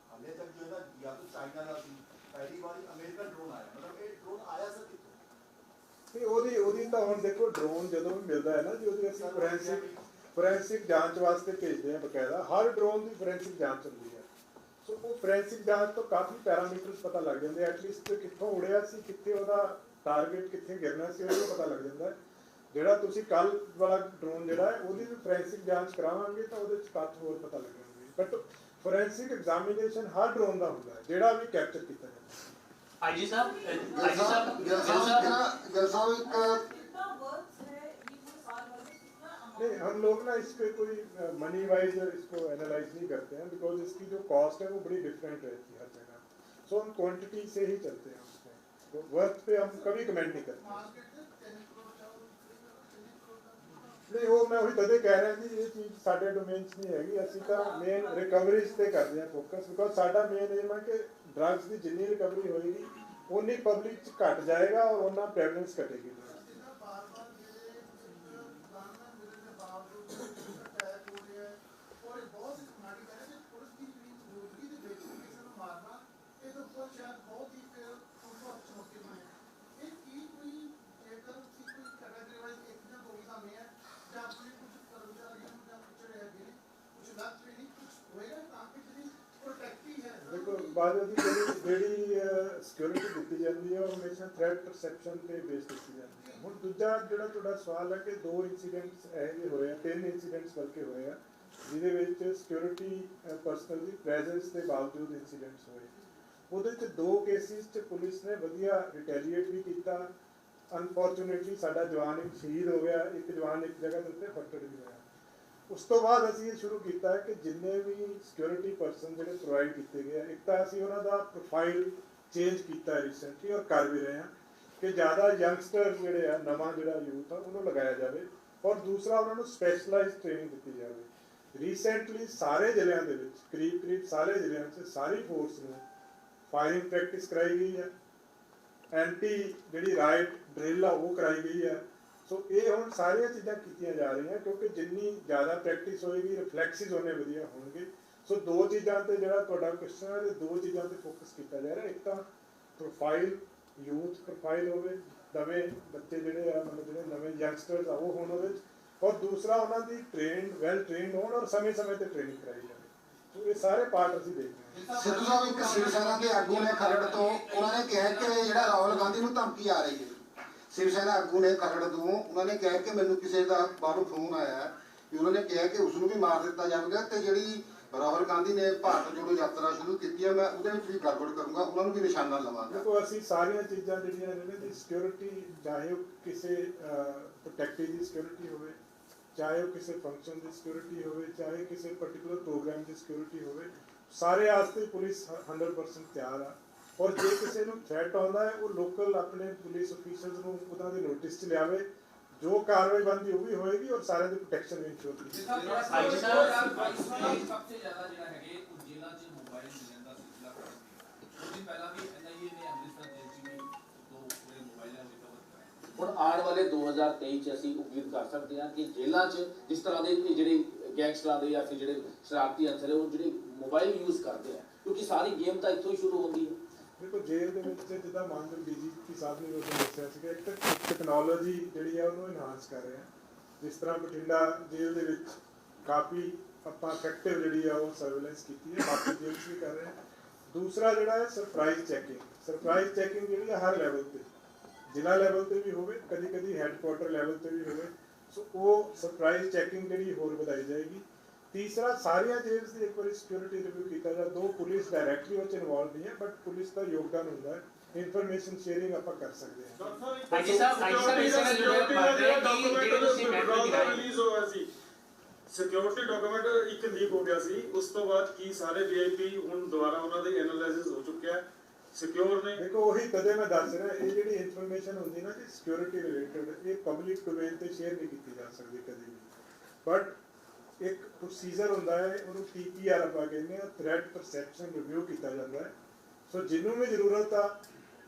हाले तक जो है ना या तो चाइना का थी, पहली बार अमेरिकन ड्रोन आया, मतलब ये ड्रोन आया सर कितों? ਤੇ ਉਹਦੀ ਤਾਂ ਹੁਣ ਦੇਖੋ ਡਰੋਨ ਜਦੋਂ ਵੀ ਮਿਲਦਾ ਹੈ ਨਾ ਜੀ, ਉਹਦੀ ਅਸੀਂ ਫੋਰੈਂਸਿਕ ਜਾਂਚ ਵਾਸਤੇ ਭੇਜਦੇ ਹਾਂ ਬਕਾਇਦਾ। ਹਰ ਡਰੋਨ ਦੀ ਫੋਰੈਂਸਿਕ ਜਾਂਚ ਹੁੰਦੀ ਹੈ, ਸੋ ਉਹ ਫੋਰੈਂਸਿਕ ਜਾਂਚ ਤੋਂ ਕਾਫੀ ਪੈਰਾਮੀਟਰਸ ਪਤਾ ਲੱਗ ਜਾਂਦੇ, ਐਟਲੀਸਟ ਕਿੱਥੋਂ ਉੜਿਆ ਸੀ, ਕਿੱਥੇ ਉਹਦਾ ਟਾਰਗੇਟ ਕਿੱਥੇ ਗਿਰਨਾ ਸੀ, ਉਹਨੂੰ ਪਤਾ ਲੱਗ ਜਾਂਦਾ। ਜਿਹੜਾ ਤੁਸੀਂ ਕੱਲ ਵਾਲਾ ਡਰੋਨ ਜਿਹੜਾ ਹੈ ਉਹਦੀ ਵੀ ਫੋਰੈਂਸਿਕ ਜਾਂਚ ਕਰਾਵਾਂਗੇ ਤਾਂ ਉਹਦੇ 'ਚ ਤੱਥ ਹੋਰ ਪਤਾ ਲੱਗਣਗੇ। ਬਟ ਫੋਰੈਂਸਿਕ ਐਗਜ਼ਾਮੀਨੇਸ਼ਨ ਹਰ ਡਰੋਨ ਦਾ ਹੁੰਦਾ ਹੈ ਜਿਹੜਾ ਵੀ ਕੈਪਚਰ ਕੀਤਾ ਜਾਂਦਾ ਹੈ। आईजी साहब ਗਿੱਲ ਸਾਹਿਬ ਇੱਕ नहीं, हम लोग ना इस पे कोई मनी वाइज इसको एनालाइज नहीं करते हैं, बिकॉज इसकी जो कॉस्ट है वो बड़ी डिफरेंट रहती है हर जगह। सो हम क्वांटिटी से ही चलते हैं उसमें, तो वर्थ पे हम कभी कमेंट नहीं करते। नहीं, वो मैं वही तदे कह रहा कि ये चीज़ साढ़े डोमेन नहीं हैगी। ਅਸੀਂ ਤਾਂ मेन रिकवरीज ਤੇ ਕਰਦੇ ਹਾਂ फोकस, बिकॉज ਸਾਡਾ मेन एम है कि ड्रग्स की जिन्नी रिकवरी होएगी उन्नी पब्लिक च घट जाएगा और उन्ना प्रेवलेंस घटेगी। देखो बाद ਜਿਹੜੀ ਸਿਕਿਉਰਿਟੀ ਦਿੱਤੀ ਜਾਂਦੀ ਹੈ ਉਹ ਹਮੇਸ਼ਾ ਥ੍ਰੈਟ ਪਰਸੈਪਸ਼ਨ ਤੇ ਬੇਸ ਕੀਤੀ ਜਾਂਦੀ ਹੈ। ਹੁਣ ਦੂਜਾ ਜਿਹੜਾ ਤੁਹਾਡਾ ਸਵਾਲ ਹੈ ਕਿ 2 ਇਨਸੀਡੈਂਟਸ ਇਹੋ ਜਿਹੇ ਹੋਏ ਆ, 3 ਇਨਸੀਡੈਂਟਸ ਬਲਕਿ ਹੋਏ ਆ, ਜਿਹਦੇ ਵਿੱਚ ਸਿਕਿਉਰਿਟੀ ਪਰਸਨਲ ਦੀ ਪ੍ਰੈਜ਼ੈਂਸ ਦੇ ਬਾਵਜੂਦ ਇਨਸੀਡੈਂਟਸ ਹੋਏ। ਉਹਦੇ 'ਚ 2 ਕੇਸਿਸ 'ਚ ਪੁਲਿਸ ਨੇ ਵਧੀਆ ਰਿਟੈਲੀਏਟ ਵੀ ਕੀਤਾ। ਅਨਫੋਰਚੂਨੇਟਲੀ ਸਾਡਾ ਜਵਾਨ ਇੱਕ ਸ਼ਹੀਦ ਹੋ ਗਿਆ, ਇੱਕ ਜਵਾਨ ਇੱਕ ਜਗ੍ਹਾ ਦੇ ਉੱਤੇ ਫੱਟੜ ਵੀ ਹੋਇਆ। ਉਸ ਤੋਂ ਬਾਅਦ ਅਸੀਂ ਇਹ ਸ਼ੁਰੂ ਕੀਤਾ ਹੈ ਕਿ ਜਿੰਨੇ ਵੀ ਸਿਕਿਉਰਿਟੀ ਪਰਸਨ ਜਿਹੜੇ ਪ੍ਰੋਵਾਈਡ ਕੀਤੇ ਗਏ ਆ, ਇੱਕ ਤਾਂ ਅਸੀਂ ਉਹਨਾਂ ਦਾ ਪ੍ਰੋਫਾਈਲ ਚੇਂਜ ਕੀਤਾ ਰੀਸੈਂਟਲੀ ਔਰ ਕਰ ਵੀ ਰਹੇ ਹਾਂ ਕਿ ਜ਼ਿਆਦਾ ਯੰਗਸਟਰ ਜਿਹੜੇ ਆ, ਨਵਾਂ ਜਿਹੜਾ ਯੂਥ ਆ ਉਹਨੂੰ ਲਗਾਇਆ ਜਾਵੇ, ਔਰ ਦੂਸਰਾ ਉਹਨਾਂ ਨੂੰ ਸਪੈਸ਼ਲਾਈਜ਼ਡ ਟ੍ਰੇਨਿੰਗ ਦਿੱਤੀ ਜਾਵੇ। ਰੀਸੈਂਟਲੀ ਸਾਰੇ ਜ਼ਿਲ੍ਹਿਆਂ ਦੇ ਵਿੱਚ ਕਰੀਬ ਸਾਰੇ ਜ਼ਿਲ੍ਹਿਆਂ 'ਚ ਸਾਰੀ ਫੋਰਸ ਨੂੰ ਫਾਇਰਿੰਗ ਪ੍ਰੈਕਟਿਸ ਕਰਾਈ ਗਈ ਹੈ, ਐਂਟੀ ਜਿਹੜੀ ਰਾਈਟ ਡਰਿਲ ਆ ਉਹ ਕਰਾਈ ਗਈ ਹੈ। ਸੋ ਇਹ ਹੁਣ ਸਾਰੀਆਂ ਚੀਜ਼ਾਂ ਕੀਤੀਆਂ ਜਾ ਰਹੀਆਂ ਕਿਉਂਕਿ ਜਿੰਨੀ ਜ਼ਿਆਦਾ ਪ੍ਰੈਕਟਿਸ ਹੋਏਗੀ ਰਿਫਲੈਕਸਿਸ ਉਹਨੇ ਵਧੀਆ ਹੋਣਗੇ। ਸੋ 2 ਚੀਜ਼ਾਂ ਤੇ ਜਿਹੜਾ ਤੁਹਾਡਾ ਕੁਐਸਚਨ ਹੈ, 2 ਚੀਜ਼ਾਂ ਤੇ ਫੋਕਸ ਕੀਤਾ ਜਾ ਰਿਹਾ। ਇੱਕ ਤਾਂ ਪ੍ਰੋਫਾਈਲ, ਯੂਥ ਪ੍ਰੋਫਾਈਲ ਹੋਵੇ, ਨਵੇਂ ਬੱਚੇ ਜਿਹੜੇ ਆ, ਮਤਲਬ ਜਿਹੜੇ ਨਵੇਂ ਯੰਗਸਟਰਸ ਆ ਉਹ ਹੋਣ ਉਹਦੇ 'ਚ, ਔਰ ਦੂਸਰਾ ਉਹਨਾਂ ਦੀ ਵੈਲ ਟ੍ਰੇਨਡ ਹੋਣ ਔਰ ਸਮੇਂ-ਸਮੇਂ ਤੇ ਟ੍ਰੇਨਿੰਗ ਕਰਾਈ ਜਾਵੇ। ਸੋ ਇਹ ਸਾਰੇ ਪਾਰਟ ਅਸੀਂ ਦੇਖਦੇ ਹਾਂ। ਸਿੱਧੂ ਸਾਹਿਬ ਇੱਕ ਸ਼ਿਵ ਸੈਨਾ ਦੇ ਆਗੂ ਨੇ ਖਰੜ ਤੋਂ ਉਹਨਾਂ ਨੇ ਕਿਹਾ ਕਿ ਜਿਹੜਾ ਰਾਹੁਲ ਗਾਂਧੀ ਨੂੰ ਧਮਕੀ ਆ ਰਹੀ ਹੈ, शिव सेना आगू ने खरड़ तो उन्होंने कहा कि मैनू किसी का बाहरों फोन आया कि उन्होंने कहा कि उसनों भी मार दिता जाएगा, तो जी राहुल गांधी ने भारत जोड़ो यात्रा शुरू की है, मैं उहदे विच भी गड़बड़ करूँगा, उन्होंने भी निशाना लवांगा। देखो असीं सारियां चीज़ां जिहड़ियां ने दी सिक्योरिटी, चाहे वो किसी प्रोटेक्टिव की सिक्योरिटी होवे, ਚਾਹੇ ਉਹ ਕਿਸੇ ਫੰਕਸ਼ਨ ਦੀ ਸਿਕਿਉਰਿਟੀ ਹੋਵੇ, ਚਾਹੇ ਕਿਸੇ ਪਾਰਟਿਕੂਲਰ ਪ੍ਰੋਗਰਾਮ ਦੀ ਸਿਕਿਉਰਿਟੀ ਹੋਵੇ, ਸਾਰੇ ਵਾਸਤੇ ਪੁਲਿਸ 100% ਤਿਆਰ ਆ। ਔਰ ਜੇ ਕਿਸੇ ਨੂੰ ਥ੍ਰੈਟ ਆਉਂਦਾ ਹੈ, ਉਹ ਲੋਕਲ ਆਪਣੇ ਪੁਲਿਸ ਅਫੀਸਰਸ ਨੂੰ ਉਹਨਾਂ ਦੇ ਨੋਟਿਸ 'ਚ ਲਿਆਵੇ, ਜੋ ਕਾਰਵਾਈ ਬਣਦੀ ਉਹ ਵੀ ਹੋਏਗੀ ਔਰ ਸਾਰਿਆਂ ਦੀ ਪ੍ਰੋਟੈਕਸ਼ਨ ਵੀ ਇੰਸ਼ੋਰ ਕੀਤੀ ਜਾਏਗੀ। ਸਭ ਤੋਂ ਜ਼ਿਆਦਾ ਜਿਹੜਾ ਹੈਗੇ ਉਹ ਜੇਲ੍ਹਾਂ 'ਚ ਮੋਬਾਈਲ ਮਿਲਣ ਦਾ ਸਿਲਸਿਲਾ ਉਹਦੀ ਪਹਿਲਾਂ ਵੀ NIA ਨੇ ਅੰਮ੍ਰਿਤਸਰ ਜੇਲ੍ਹ 'ਚ ਵੀ ਦੋ ਪੂਰੇ ਮੋਬਾਈਲਾਂ ਰਿਕਵਰ ਕਰਾਏ। ਹੁਣ ਆਉਣ ਵਾਲੇ 2023 ਚ ਅਸੀਂ ਉਮੀਦ ਕਰ ਸਕਦੇ ਹਾਂ ਕਿ ਜੇਲ੍ਹਾਂ 'ਚ ਜਿਸ ਤਰ੍ਹਾਂ ਦੇ ਜਿਹੜੇ ਗੈਂਗਸਟਰਾਂ ਦੇ ਜਾਂ ਫਿਰ ਜਿਹੜੇ ਸ਼ਰਾਰਤੀ ਅਨਸਰ ਉਹ ਜਿਹੜੇ ਮੋਬਾਈਲ ਯੂਜ਼ ਕਰਦੇ ਆ, ਕਿਉਂਕਿ ਸਾਰੀ ਗੇਮ ਤਾਂ ਇੱਥੋਂ ਹੀ ਸ਼ੁਰੂ ਹੁੰਦੀ ਹੈ। ਦੇਖੋ ਜੇਲ੍ਹ ਦੇ ਵਿੱਚ ਜਿੱਦਾਂ ਮਾਨਯੋਗ DGP ਸਾਹਿਬ ਨੇ ਉਹ ਦੱਸਿਆ ਸੀਗਾ, ਇੱਕ ਟੈਕਨੋਲੋਜੀ ਜਿਹੜੀ ਆ ਉਹਨੂੰ ਇਨਹਾਂਸ ਕਰ ਰਹੇ ਆ। ਜਿਸ ਤਰ੍ਹਾਂ ਬਠਿੰਡਾ ਜੇਲ੍ਹ ਦੇ ਵਿੱਚ ਕਾਫੀ ਆਪਾਂ ਇਫੈਕਟਿਵ ਜਿਹੜੀ ਆ ਉਹ ਸਰਵੇਲੈਂਸ ਕੀਤੀ ਹੈ, ਬਾਕੀ ਜੇਲ੍ਹ ਵੀ ਕਰ ਰਹੇ ਆ। ਦੂਸਰਾ ਜਿਹੜਾ ਹੈ ਸਰਪ੍ਰਾਈਜ਼ ਚੈਕਿੰਗ ਜਿਹੜੀ ਆ ਹਰ ਲੈਵਲ ਤੇ, ਜ਼ਿਲ੍ਹਾ ਲੈਵਲ ਤੇ ਵੀ ਹੋਵੇ, ਕਦੀ ਕਦੀ ਹੈੱਡਕੁਆਟਰ ਲੈਵਲ ਤੇ ਵੀ ਹੋਵੇ, ਸੋ ਉਹ ਸਰਪ੍ਰਾਈਜ਼ ਚੈਕਿੰਗ ਜਿਹੜੀ ਹੋਰ ਵਧਾਈ ਜਾਏਗੀ। ਤੀਸਰਾ ਸਾਰੀਆਂ ਜੇਲ੍ਸ ਦੀ ਇੱਕ ਵਾਰੀ ਸਿਕਿਉਰਿਟੀ ਰਿਵਿਊ ਕੀਤਾ ਜਾ, ਦੋ ਪੁਲਿਸ ਡਾਇਰੈਕਟਲੀ ਉਹ 'ਚ ਇਨਵੋਲਵ ਨਹੀਂ ਹੈ, ਬਟ ਪੁਲਿਸ ਦਾ ਯੋਗਦਾਨ ਹੁੰਦਾ ਹੈ, ਇਨਫੋਰਮੇਸ਼ਨ ਸ਼ੇਅਰਿੰਗ ਆਪਾਂ ਕਰ ਸਕਦੇ ਹਾਂ। ਆਈਜੀ ਸਾਹਿਬ ਇਸ ਨਾਲ ਜੁੜੇ ਮੰਨ ਰਹੇ ਕਿ ਜਿਹੜੇ ਤੁਸੀਂ ਮੈਟਰ ਰਿਲੀਜ਼ ਹੋਇਆ ਸੀ, ਸਿਕਿਉਰਿਟੀ ਡਾਕੂਮੈਂਟ ਇੱਕ ਲੀਕ ਹੋ ਗਿਆ ਸੀ, ਉਸ ਤੋਂ ਬਾਅਦ ਕੀ ਸਾਰੇ VIP ਹੁਣ ਦੁਬਾਰਾ ਉਹਨਾਂ ਦੇ ਐਨਾਲਾਈਸਿਸ ਹੋ ਚੁੱਕਿਆ, ਸਿਕਿਉਰ ਨੇ? ਦੇਖੋ ਉਹੀ ਕਦੇ ਮੈਂ ਦੱਸ ਰਿਹਾ, ਇਹ ਜਿਹੜੀ ਇਨਫੋਰਮੇਸ਼ਨ ਹੁੰਦੀ ਨਾ ਜੀ ਸਿਕਿਉਰਿਟੀ ਰਿਲੇਟਡ, ਇਹ ਪਬਲਿਕ ਡੋਮੇਨ ਤੇ ਸ਼ੇਅਰ ਨਹੀਂ ਕੀਤੀ ਜਾ ਸਕਦੀ ਕਦੇ ਵੀ, ਬਟ ਇੱਕ ਪ੍ਰੋਸੀਜਰ ਹੁੰਦਾ ਹੈ, ਉਹਨੂੰ TPR ਆਪਾਂ ਕਹਿੰਦੇ ਆ, ਥ੍ਰੈਟ ਪਰਸੈਪਸ਼ਨ ਰਿਵਿਊ ਕੀਤਾ ਜਾਂਦਾ ਹੈ। ਸੋ ਜਿਹਨੂੰ ਵੀ ਜ਼ਰੂਰਤ ਆ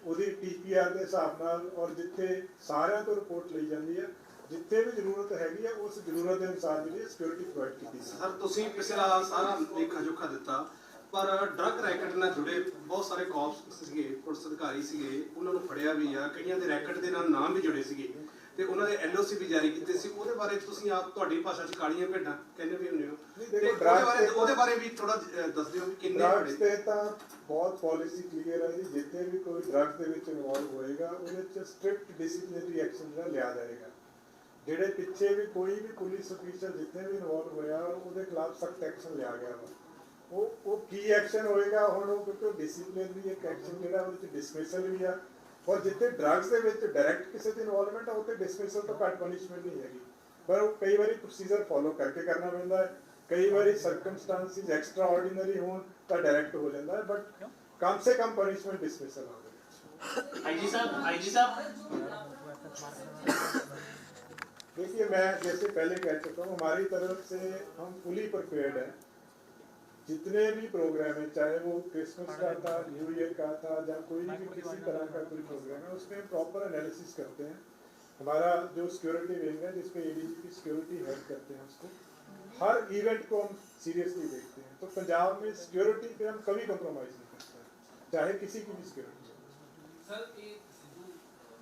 ਉਹਦੀ TPR ਦੇ ਹਿਸਾਬ ਨਾਲ, ਔਰ ਜਿੱਥੇ ਸਾਰਿਆਂ ਤੋਂ ਰਿਪੋਰਟ ਲਈ ਜਾਂਦੀ ਹੈ, ਜਿੱਥੇ ਵੀ ਜ਼ਰੂਰਤ ਹੈਗੀ ਆ ਉਸ ਜ਼ਰੂਰਤ ਦੇ ਅਨੁਸਾਰ ਜਿਹੜੀ ਸਿਕਿਉਰਿਟੀ ਪ੍ਰੋਵਾਈਡ ਕੀਤੀ ਸੀ। ਸਰ ਤੁਸੀਂ ਪਿਛਲਾ ਸਾਰਾ ਲੇਖਾ ਜੋਖਾ ਦਿੱਤਾ, ਪਰ ਡਰੱਗ ਰੈਕਟ ਨਾਲ ਜੁੜੇ ਬਹੁਤ ਸਾਰੇ ਕੌਪਸ ਸੀਗੇ, ਪੁਲਿਸ ਅਧਿਕਾਰੀ ਸੀਗੇ, ਉਹਨਾਂ ਨੂੰ ਫੜਿਆ ਵੀ ਆ, ਕਈਆਂ ਦੇ ਰੈਕਟ ਦੇ ਨਾਲ ਨਾਮ ਵੀ ਜੁੜੇ ਸੀਗੇ ਤੇ ਉਹਨਾਂ ਦੇ LOC ਵੀ ਜਾਰੀ ਕੀਤੇ ਸੀ। ਉਹਦੇ ਬਾਰੇ ਤੁਸੀਂ ਆਪ ਤੁਹਾਡੀ ਭਾਸ਼ਾ 'ਚ ਕਾਲੀਆਂ ਭੇਡਾਂ ਕਹਿੰਦੇ ਵੀ ਹੁੰਦੇ ਹੋ, ਤੇ ਉਹਦੇ ਬਾਰੇ ਵੀ ਥੋੜਾ ਦੱਸ ਦਿਓ ਵੀ ਕਿੰਨੇ ਡਰੱਗਸ ਤੇ ਤਾਂ ਬਹੁਤ ਪਾਲਿਸੀ ਕਲੀਅਰ ਹੈ ਜੀ, ਜਿੱਥੇ ਵੀ ਕੋਈ ਡਰੱਗ ਦੇ ਵਿੱਚ ਇਨਵੋਲਵ ਹੋਏਗਾ ਉਹਦੇ 'ਚ ਸਟ੍ਰਿਕਟ ਡਿਸਪਲਿਨਰੀ ਐਕਸ਼ਨ ਜਿਹੜਾ ਲਿਆ ਜਾਏਗਾ। ਜਿਹੜੇ ਪਿੱਛੇ ਵੀ ਕੋਈ ਵੀ ਪੁਲਿਸ ਅਫੀਸਰ ਜਿੱਥੇ ਵੀ ਇਨਵੋਲਵ ਹੋਇਆ ਉਹਦੇ ਖਿਲਾਫ ਸਖਤ ਐਕਸ਼ਨ ਲਿਆ ਗਿਆ ਵਾ। ਉਹ ਕੀ ਐਕਸ਼ਨ ਹੋਏਗਾ ਹੁਣ, ਉਹ ਕਿਉਂਕਿ ਡਿਸਪਲਿਨਰੀ ਇੱਕ ਐਕਸ਼ਨ ਜਿਹੜਾ ਉਹਦੇ 'ਚ ਡਿਸਮਿਸਲ ਵੀ ਆ, ਔਰ ਜਿੱਥੇ ਡਰੱਗਸ ਦੇ ਵਿੱਚ ਡਾਇਰੈਕਟ ਕਿਸੇ ਦੀ ਇਨਵੋਲਵਮੈਂਟ ਆ ਉੱਥੇ ਡਿਸਮਿਸਲ ਤੋਂ ਘੱਟ ਪਨਿਸ਼ਮੈਂਟ ਨਹੀਂ ਹੈਗੀ, ਪਰ ਉਹ ਕਈ ਵਾਰੀ ਪ੍ਰੋਸੀਜਰ ਫੋਲੋ ਕਰਕੇ ਕਰਨਾ ਪੈਂਦਾ ਹੈ, ਕਈ ਵਾਰੀ ਸਰਕਮਸਟੈਂਸਿਸ ਐਕਸਟਰਾ ਆਰਡੀਨਰੀ ਹੋਣ ਤਾਂ ਡਾਇਰੈਕਟ ਹੋ ਜਾਂਦਾ ਹੈ, ਬਟ ਕਮ ਸੇ ਕਮ ਪਨਿਸ਼ਮੈंट डिसमिसल होगी। आईजी साहब देखिए मैं जैसे पहले कह चुका हूँ, हमारी तरफ से हम फुली प्रिपेयर्ड हैं। जितने भी प्रोग्राम है, चाहे वो क्रिसमस का था, न्यू ईयर का था, या कोई भी किसी तरह का कोई प्रोग्राम है, उसमें हम प्रॉपर एनालिसिस करते हैं। हमारा जो सिक्योरिटी विंग है जिसपे ADG सिक्योरिटी हेड करते हैं, उसको हर इवेंट को हम सीरियसली देखते हैं। तो पंजाब में सिक्योरिटी पे हम कभी कंप्रोमाइज़ नहीं करते हैं, चाहे किसी की भी सिक्योरिटी। ਸਰ ਇਹ ਸਿੱਧੂ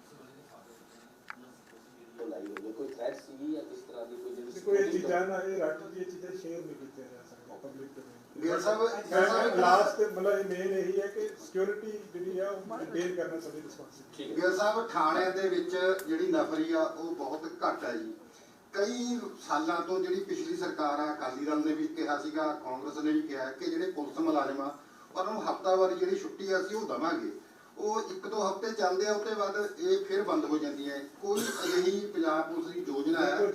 ਸਵਾਲ ਦੇ ਫਾਦਰ ਲਾਈ ਹੋਈ ਹੈ, ਕੋਈ ਥ੍ਰੈਟ ਸੀ ਜਾਂ ਕਿਸ ਤਰ੍ਹਾਂ ਦੀ ਕੋਈ ਜਿਹੜੀ कोई ये चीज़ें ना ये राजू जी ये चीज़ें शेयर नहीं की जा सकती पब्लिक ਗਿੱਲ ਸਾਹਿਬ में। लास्ट मतलब मेन यही है कि सिक्योरिटी ਜਿਹੜੀ ਆ ਉਹ ਮੇਨਟੇਨ ਕਰਨਾ ਸਾਡੀ ਰਿਸਪੌਂਸਿਬਿਲਿਟੀ। ਗਿੱਲ ਸਾਹਿਬ ਥਾਣਿਆਂ ਦੇ ਵਿੱਚ ਜਿਹੜੀ ਨਫਰੀ ਆ ਉਹ ਬਹੁਤ ਘੱਟ ਹੈ ਜੀ। ਕਈ ਸਾਲਾਂ ਤੋਂ ਜਿਹੜੀ ਪਿਛਲੀ ਸਰਕਾਰ ਆ, ਅਕਾਲੀ ਦਲ ਨੇ ਵੀ ਕਿਹਾ ਸੀਗਾ, ਕਾਂਗਰਸ ਨੇ ਵੀ ਕਿਹਾ ਕਿ ਜਿਹੜੇ ਪੁਲਿਸ ਮੁਲਾਜ਼ਮ ਆ ਉਹਨਾਂ ਨੂੰ ਹਫ਼ਤਾਵਾਰੀ ਜਿਹੜੀ ਛੁੱਟੀ ਆ ਅਸੀਂ ਉਹ ਦੇਵਾਂਗੇ। ਉਹ 1-2 ਹਫ਼ਤੇ ਚੱਲਦੇ ਆ, ਉਸ ਤੋਂ ਬਾਅਦ ਇਹ ਫਿਰ ਬੰਦ ਹੋ ਜਾਂਦੀ ਹੈ। ਕੋਈ ਅਜਿਹੀ ਪੰਜਾਬ ਪੁਲਿਸ ਦੀ ਯੋਜਨਾ ਹੈ? ਦੇਖੋ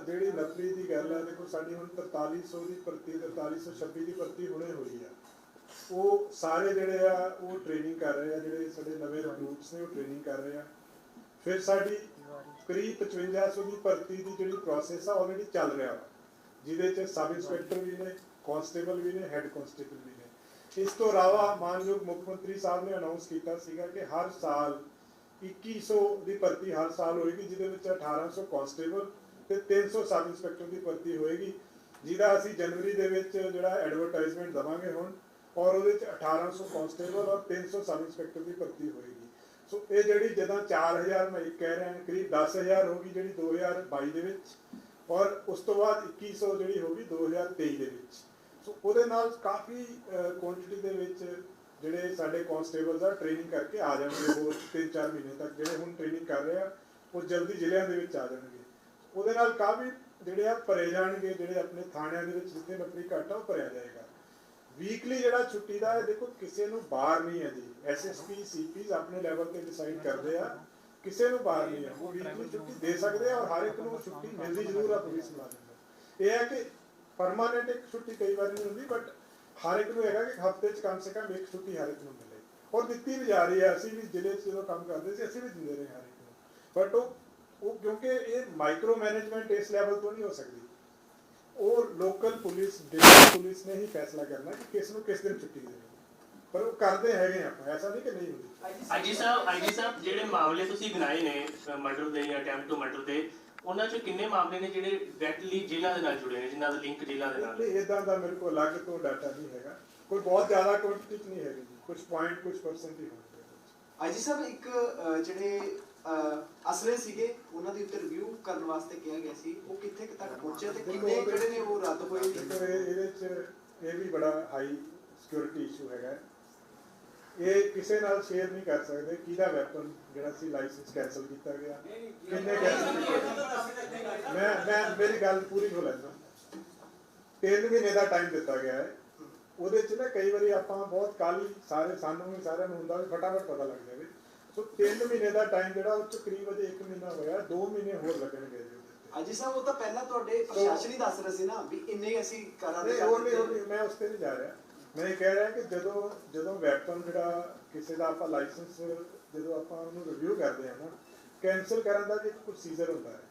ਜਿਹੜੀ ਨਫਰੀ ਦੀ ਗੱਲ ਹੈ, ਦੇਖੋ ਸਾਡੀ ਹੁਣ 4300 ਦੀ ਭਰਤੀ, 4326 ਦੀ ਭਰਤੀ ਹੁਣੇ ਹੋਈ ਆ। ਉਹ ਸਾਰੇ ਜਿਹੜੇ ਆ ਉਹ ਟ੍ਰੇਨਿੰਗ ਕਰ ਰਹੇ ਆ, ਜਿਹੜੇ ਸਾਡੇ ਨਵੇਂ ਰਿਕਰੂਟਸ ਨੇ ਉਹ ਟ੍ਰੇਨਿੰਗ ਕਰ ਰਹੇ ਆ। ਫਿਰ ਸਾਡੀ ਕਰੀਬ 5500 ਦੀ ਭਰਤੀ ਦੀ ਜਿਹੜੀ ਪ੍ਰੋਸੈਸ ਆ ਆਲਰੇਡੀ ਚੱਲ ਰਿਹਾ ਵਾ, ਜਿਹਦੇ 'ਚ ਸਬ ਇੰਸਪੈਕਟਰ ਵੀ ਨੇ, ਕਾਂਸਟੇਬਲ ਵੀ ਨੇ, ਹੈੱਡ ਕਾਂਸਟੇਬਲ ਵੀ ਨੇ। ਇਸ ਤੋਂ ਇਲਾਵਾ ਮਾਨਯੋਗ ਮੁੱਖ ਮੰਤਰੀ ਸਾਹਿਬ ਨੇ ਅਨਾਉਂਸ ਕੀਤਾ ਸੀਗਾ ਕਿ ਹਰ ਸਾਲ 2100 ਦੀ ਭਰਤੀ ਹਰ ਸਾਲ ਹੋਏਗੀ, ਜਿਹਦੇ ਵਿੱਚ 1800 ਕਾਂਸਟੇਬਲ ਤੇ 300 ਸਬ ਇੰਸਪੈਕਟਰ ਦੀ ਭਰਤੀ ਹੋਏਗੀ, ਜਿਹਦਾ ਅਸੀਂ ਜਨਵਰੀ ਦੇ ਵਿੱਚ ਜਿਹੜਾ ਐਡਵਰਟਾਈਜ਼ਮੈਂਟ ਦੇਵਾਂਗੇ ਹੁਣ, ਔਰ ਉਹਦੇ 'ਚ 1800 ਕਾਂਸਟੇਬਲ ਔਰ 300 ਸਬ ਇੰਸਪੈਕਟਰ ਦੀ ਭਰਤੀ ਹੋਏਗੀ। ਸੋ ਇਹ ਜਿਹੜੀ ਜਦੋਂ 4000 ਮੈਂ ਕਹਿ ਰਿਹਾ ਕਰੀਬ 10000 ਹੋਗੀ ਜਿਹੜੀ 2022 ਦੇ ਵਿੱਚ, ਔਰ ਉਸ ਤੋਂ ਬਾਅਦ 2100 ਜਿਹੜੀ ਹੋਗੀ 2023 ਦੇ ਵਿੱਚ। ਸੋ ਉਹਦੇ ਨਾਲ ਕਾਫੀ ਕੁਆਂਟੀਟੀ ਦੇ ਵਿੱਚ ਜਿਹੜੇ ਸਾਡੇ ਕਾਂਸਟੇਬਲਸ ਆ ਟ੍ਰੇਨਿੰਗ ਕਰਕੇ ਆ ਜਾਣਗੇ, ਹੋਰ 3-4 ਮਹੀਨੇ ਤੱਕ ਜਿਹੜੇ ਹੁਣ ਟ੍ਰੇਨਿੰਗ ਕਰ ਰਹੇ ਆ ਉਹ ਜਲਦੀ ਜ਼ਿਲ੍ਹਿਆਂ ਦੇ ਵਿੱਚ ਆ ਜਾਣਗੇ। ਉਹਦੇ ਨਾਲ ਕਾਫੀ ਜਿਹੜੇ ਆ ਭਰੇ ਜਾਣਗੇ, ਜਿਹੜੇ ਆਪਣੇ ਥਾਣਿਆਂ ਦੇ ਵਿੱਚ ਜਿੱਥੇ ਨੌਕਰੀ ਘੱਟ ਆ ਉਹ ਭਰਿਆ ਜਾਏਗਾ। ਵੀਕਲੀ ਜਿਹੜਾ ਛੁੱਟੀ ਦਾ ਹੈ, ਦੇਖੋ ਕਿਸੇ ਨੂੰ ਬਾਹਰ ਨਹੀਂ ਹੈ ਜੀ, SSP CPs ਆਪਣੇ ਲੈਵਲ ਤੇ ਡਿਸਾਈਡ ਕਰਦੇ ਆ ਕਿਸੇ ਨੂੰ ਬਾਹਰ ਨਹੀਂ ਹੈ, ਉਹ ਵੀਕਲੀ ਛੁੱਟੀ ਦੇ ਸਕਦੇ ਆ ਔਰ ਹਰ ਇੱਕ ਨੂੰ ਛੁੱਟੀ ਮਿਲਦੀ ਜ਼ਰੂਰ ਆ ਪੁਲਿਸ ਮੁਲਾਜ਼ਮ ਨੂੰ। ਇਹ ਹੈ ਕਿ ਪਰਮਾਨੈਂਟ ਇੱਕ ਛੁੱਟੀ ਕਈ ਵਾਰ ਨਹੀਂ ਹੁੰਦੀ, ਬਟ ਹਰ ਇੱਕ ਨੂੰ ਹੈਗਾ ਕਿ ਹਫ਼ਤੇ 'ਚ ਕਮ ਸੇ ਕਮ ਇੱਕ ਛੁੱਟੀ ਹਰ ਇੱਕ ਨੂੰ ਮਿਲੇ ਔਰ ਦਿੱਤੀ ਵੀ ਜਾ ਰਹੀ ਹੈ। ਅਸੀਂ ਵੀ ਜ਼ਿਲ੍ਹੇ 'ਚ ਜਦੋਂ ਕੰਮ ਕਰਦੇ ਸੀ ਅਸੀਂ ਵੀ ਦਿੰਦੇ ਰਹੇ ਹਰ ਇੱਕ ਨੂੰ, ਬਟ ਉਹ ਕਿਉਂਕਿ ਇਹ ਮਾਈਕਰੋ ਮੈਨੇਜਮੈਂਟ ਇਸ ਲੈਵਲ ਤੋਂ ਨਹੀਂ ਹੋ ਸਕਦੀ, ਉਹ ਲੋਕਲ ਪੁਲਿਸ ਡਿਸਟ੍ਰਿਕਟ ਪੁਲਿਸ ਨੇ ਹੀ ਫੈਸਲਾ ਕਰਨਾ ਕਿ ਕਿਸ ਨੂੰ ਕਿਸ ਦਿਨ ਛੁੱਟੀ ਦੇਣੀ, ਪਰ ਉਹ ਕਰਦੇ ਹੈਗੇ ਆਪਾਂ, ਐਸਾ ਨਹੀਂ ਕਿ ਨਹੀਂ ਹੁੰਦੀ। ਆਈਜੀ ਸਾਹਿਬ ਜਿਹੜੇ ਮਾਮਲੇ ਤੁਸੀਂ ਗਿਣਾਏ ਨੇ ਮਰਡਰ ਦੇ ਜਾਂ ਅਟੈਂਪਟ ਟੂ ਮਰਡਰ ਦੇ, ਉਹਨਾਂ 'ਚ ਕਿੰਨੇ ਮਾਮਲੇ ਨੇ ਜਿਹੜੇ ਡਾਇਰੈਕਟਲੀ ਜੇਲ੍ਹਾਂ ਦੇ ਨਾਲ ਜੁੜੇ ਨੇ, ਜਿਨ੍ਹਾਂ ਦਾ ਲਿੰਕ ਜੇਲ੍ਹਾਂ ਦੇ ਨਾਲ? ਇਦਾਂ ਦਾ ਮੇਰੇ ਕੋਲ ਅਲੱਗ ਤੋਂ ਡਾਟਾ ਨਹੀਂ ਹੈਗਾ, ਕੋਈ ਬਹੁਤ ਜ਼ਿਆਦਾ ਕੁਆਂਟੀਟੀ ਨਹੀਂ ਹੈਗੀ ਜੀ, ਕੁਝ ਪੁਆਇੰਟ ਕੁਝ ਪਰਸੈਂਟ ਹੀ ਹੋਣਗੇ। ਆਈਜੀ ਸਾਹਿਬ ਇੱਕ ਜਿਹੜੇ ਅਸਲੇ ਸੀਗੇ ਉਹਨਾਂ ਦੀ ਉੱਤੇ ਰਿਵਿਊ ਕਰਨ ਵਾਸਤੇ ਕਿਹਾ ਗਿਆ ਸੀ, ਉਹ ਕਿੱਥੇ ਤੱਕ ਪਹੁੰਚੇ ਤੇ ਕਿੰਨੇ ਜਿਹੜੇ ਨੇ ਉਹ ਰੱਦ ਹੋਏ ਨੇ? ਇਹਦੇ 'ਚ ਇਹ ਵੀ ਬੜਾ ਹਾਈ ਸਿਕਿਉਰਿਟੀ ਇਸ਼ੂ ਹੈਗਾ, ਇਹ ਕਿਸੇ ਨਾਲ ਸ਼ੇਅਰ ਨਹੀਂ ਕਰ ਸਕਦੇ ਕਿਹਦਾ ਵੈਪਨ ਜਿਹੜਾ ਸੀ ਲਾਇਸੈਂਸ ਕੈਂਸਲ ਕੀਤਾ ਗਿਆ, ਕਿੰਨੇ ਕੈਂਸਲ ਕੀਤੇ। ਮੈਂ ਮੇਰੀ ਗੱਲ ਪੂਰੀ ਹੋ ਲੈਂਦਾ। 3 ਮਹੀਨੇ ਦਾ ਟਾਈਮ ਦਿੱਤਾ ਗਿਆ ਹੈ, ਉਹਦੇ 'ਚ ਨਾ ਕਈ ਵਾਰੀ ਆਪਾਂ ਬਹੁਤ ਕਾਹਲੀ ਸਾਨੂੰ ਵੀ ਸਾਰਿਆਂ ਨੂੰ ਹੁੰਦਾ ਵੀ ਫਟਾਫਟ ਪਤਾ ਲੱਗ ਜਾਵੇ, ਸੋ 3 ਮਹੀਨੇ ਦਾ ਟਾਈਮ ਜਿਹੜਾ ਉਹ 'ਚ ਕਰੀਬ ਅਜੇ 1 ਮਹੀਨਾ ਹੋਇਆ, 2 ਮਹੀਨੇ ਹੋਰ ਲੱਗਣਗੇ ਜੀ। ਆਈਜੀ ਸਾਹਿਬ ਉਹ ਤਾਂ ਪਹਿਲਾਂ ਤੁਹਾਡੇ ਪ੍ਰਸ਼ਾਸਨ ਹੀ ਦੱਸ ਰਹੇ ਸੀ ਨਾ ਵੀ ਇੰਨੇ ਅਸੀਂ ਕਰਾਂਗੇ। ਮੈਂ ਉਸ ਤੇ ਨਹੀਂ ਜਾ ਰਿਹਾ, ਮੈਂ ਇਹ ਕਹਿ ਰਿਹਾ ਕਿ ਜਦੋਂ ਵੈਪਨ ਜਿਹੜਾ ਕਿਸੇ ਦਾ ਆਪਾਂ ਲਾਇਸੈਂਸ ਜਦੋਂ ਆਪਾਂ ਉਹਨੂੰ ਰਿਵਿਊ ਕਰਦੇ ਹਾਂ ਨਾ, ਕੈਂਸਲ ਕਰਨ ਦਾ ਵੀ ਇੱਕ ਪ੍ਰੋਸੀਜਰ ਹੁੰਦਾ ਹੈ,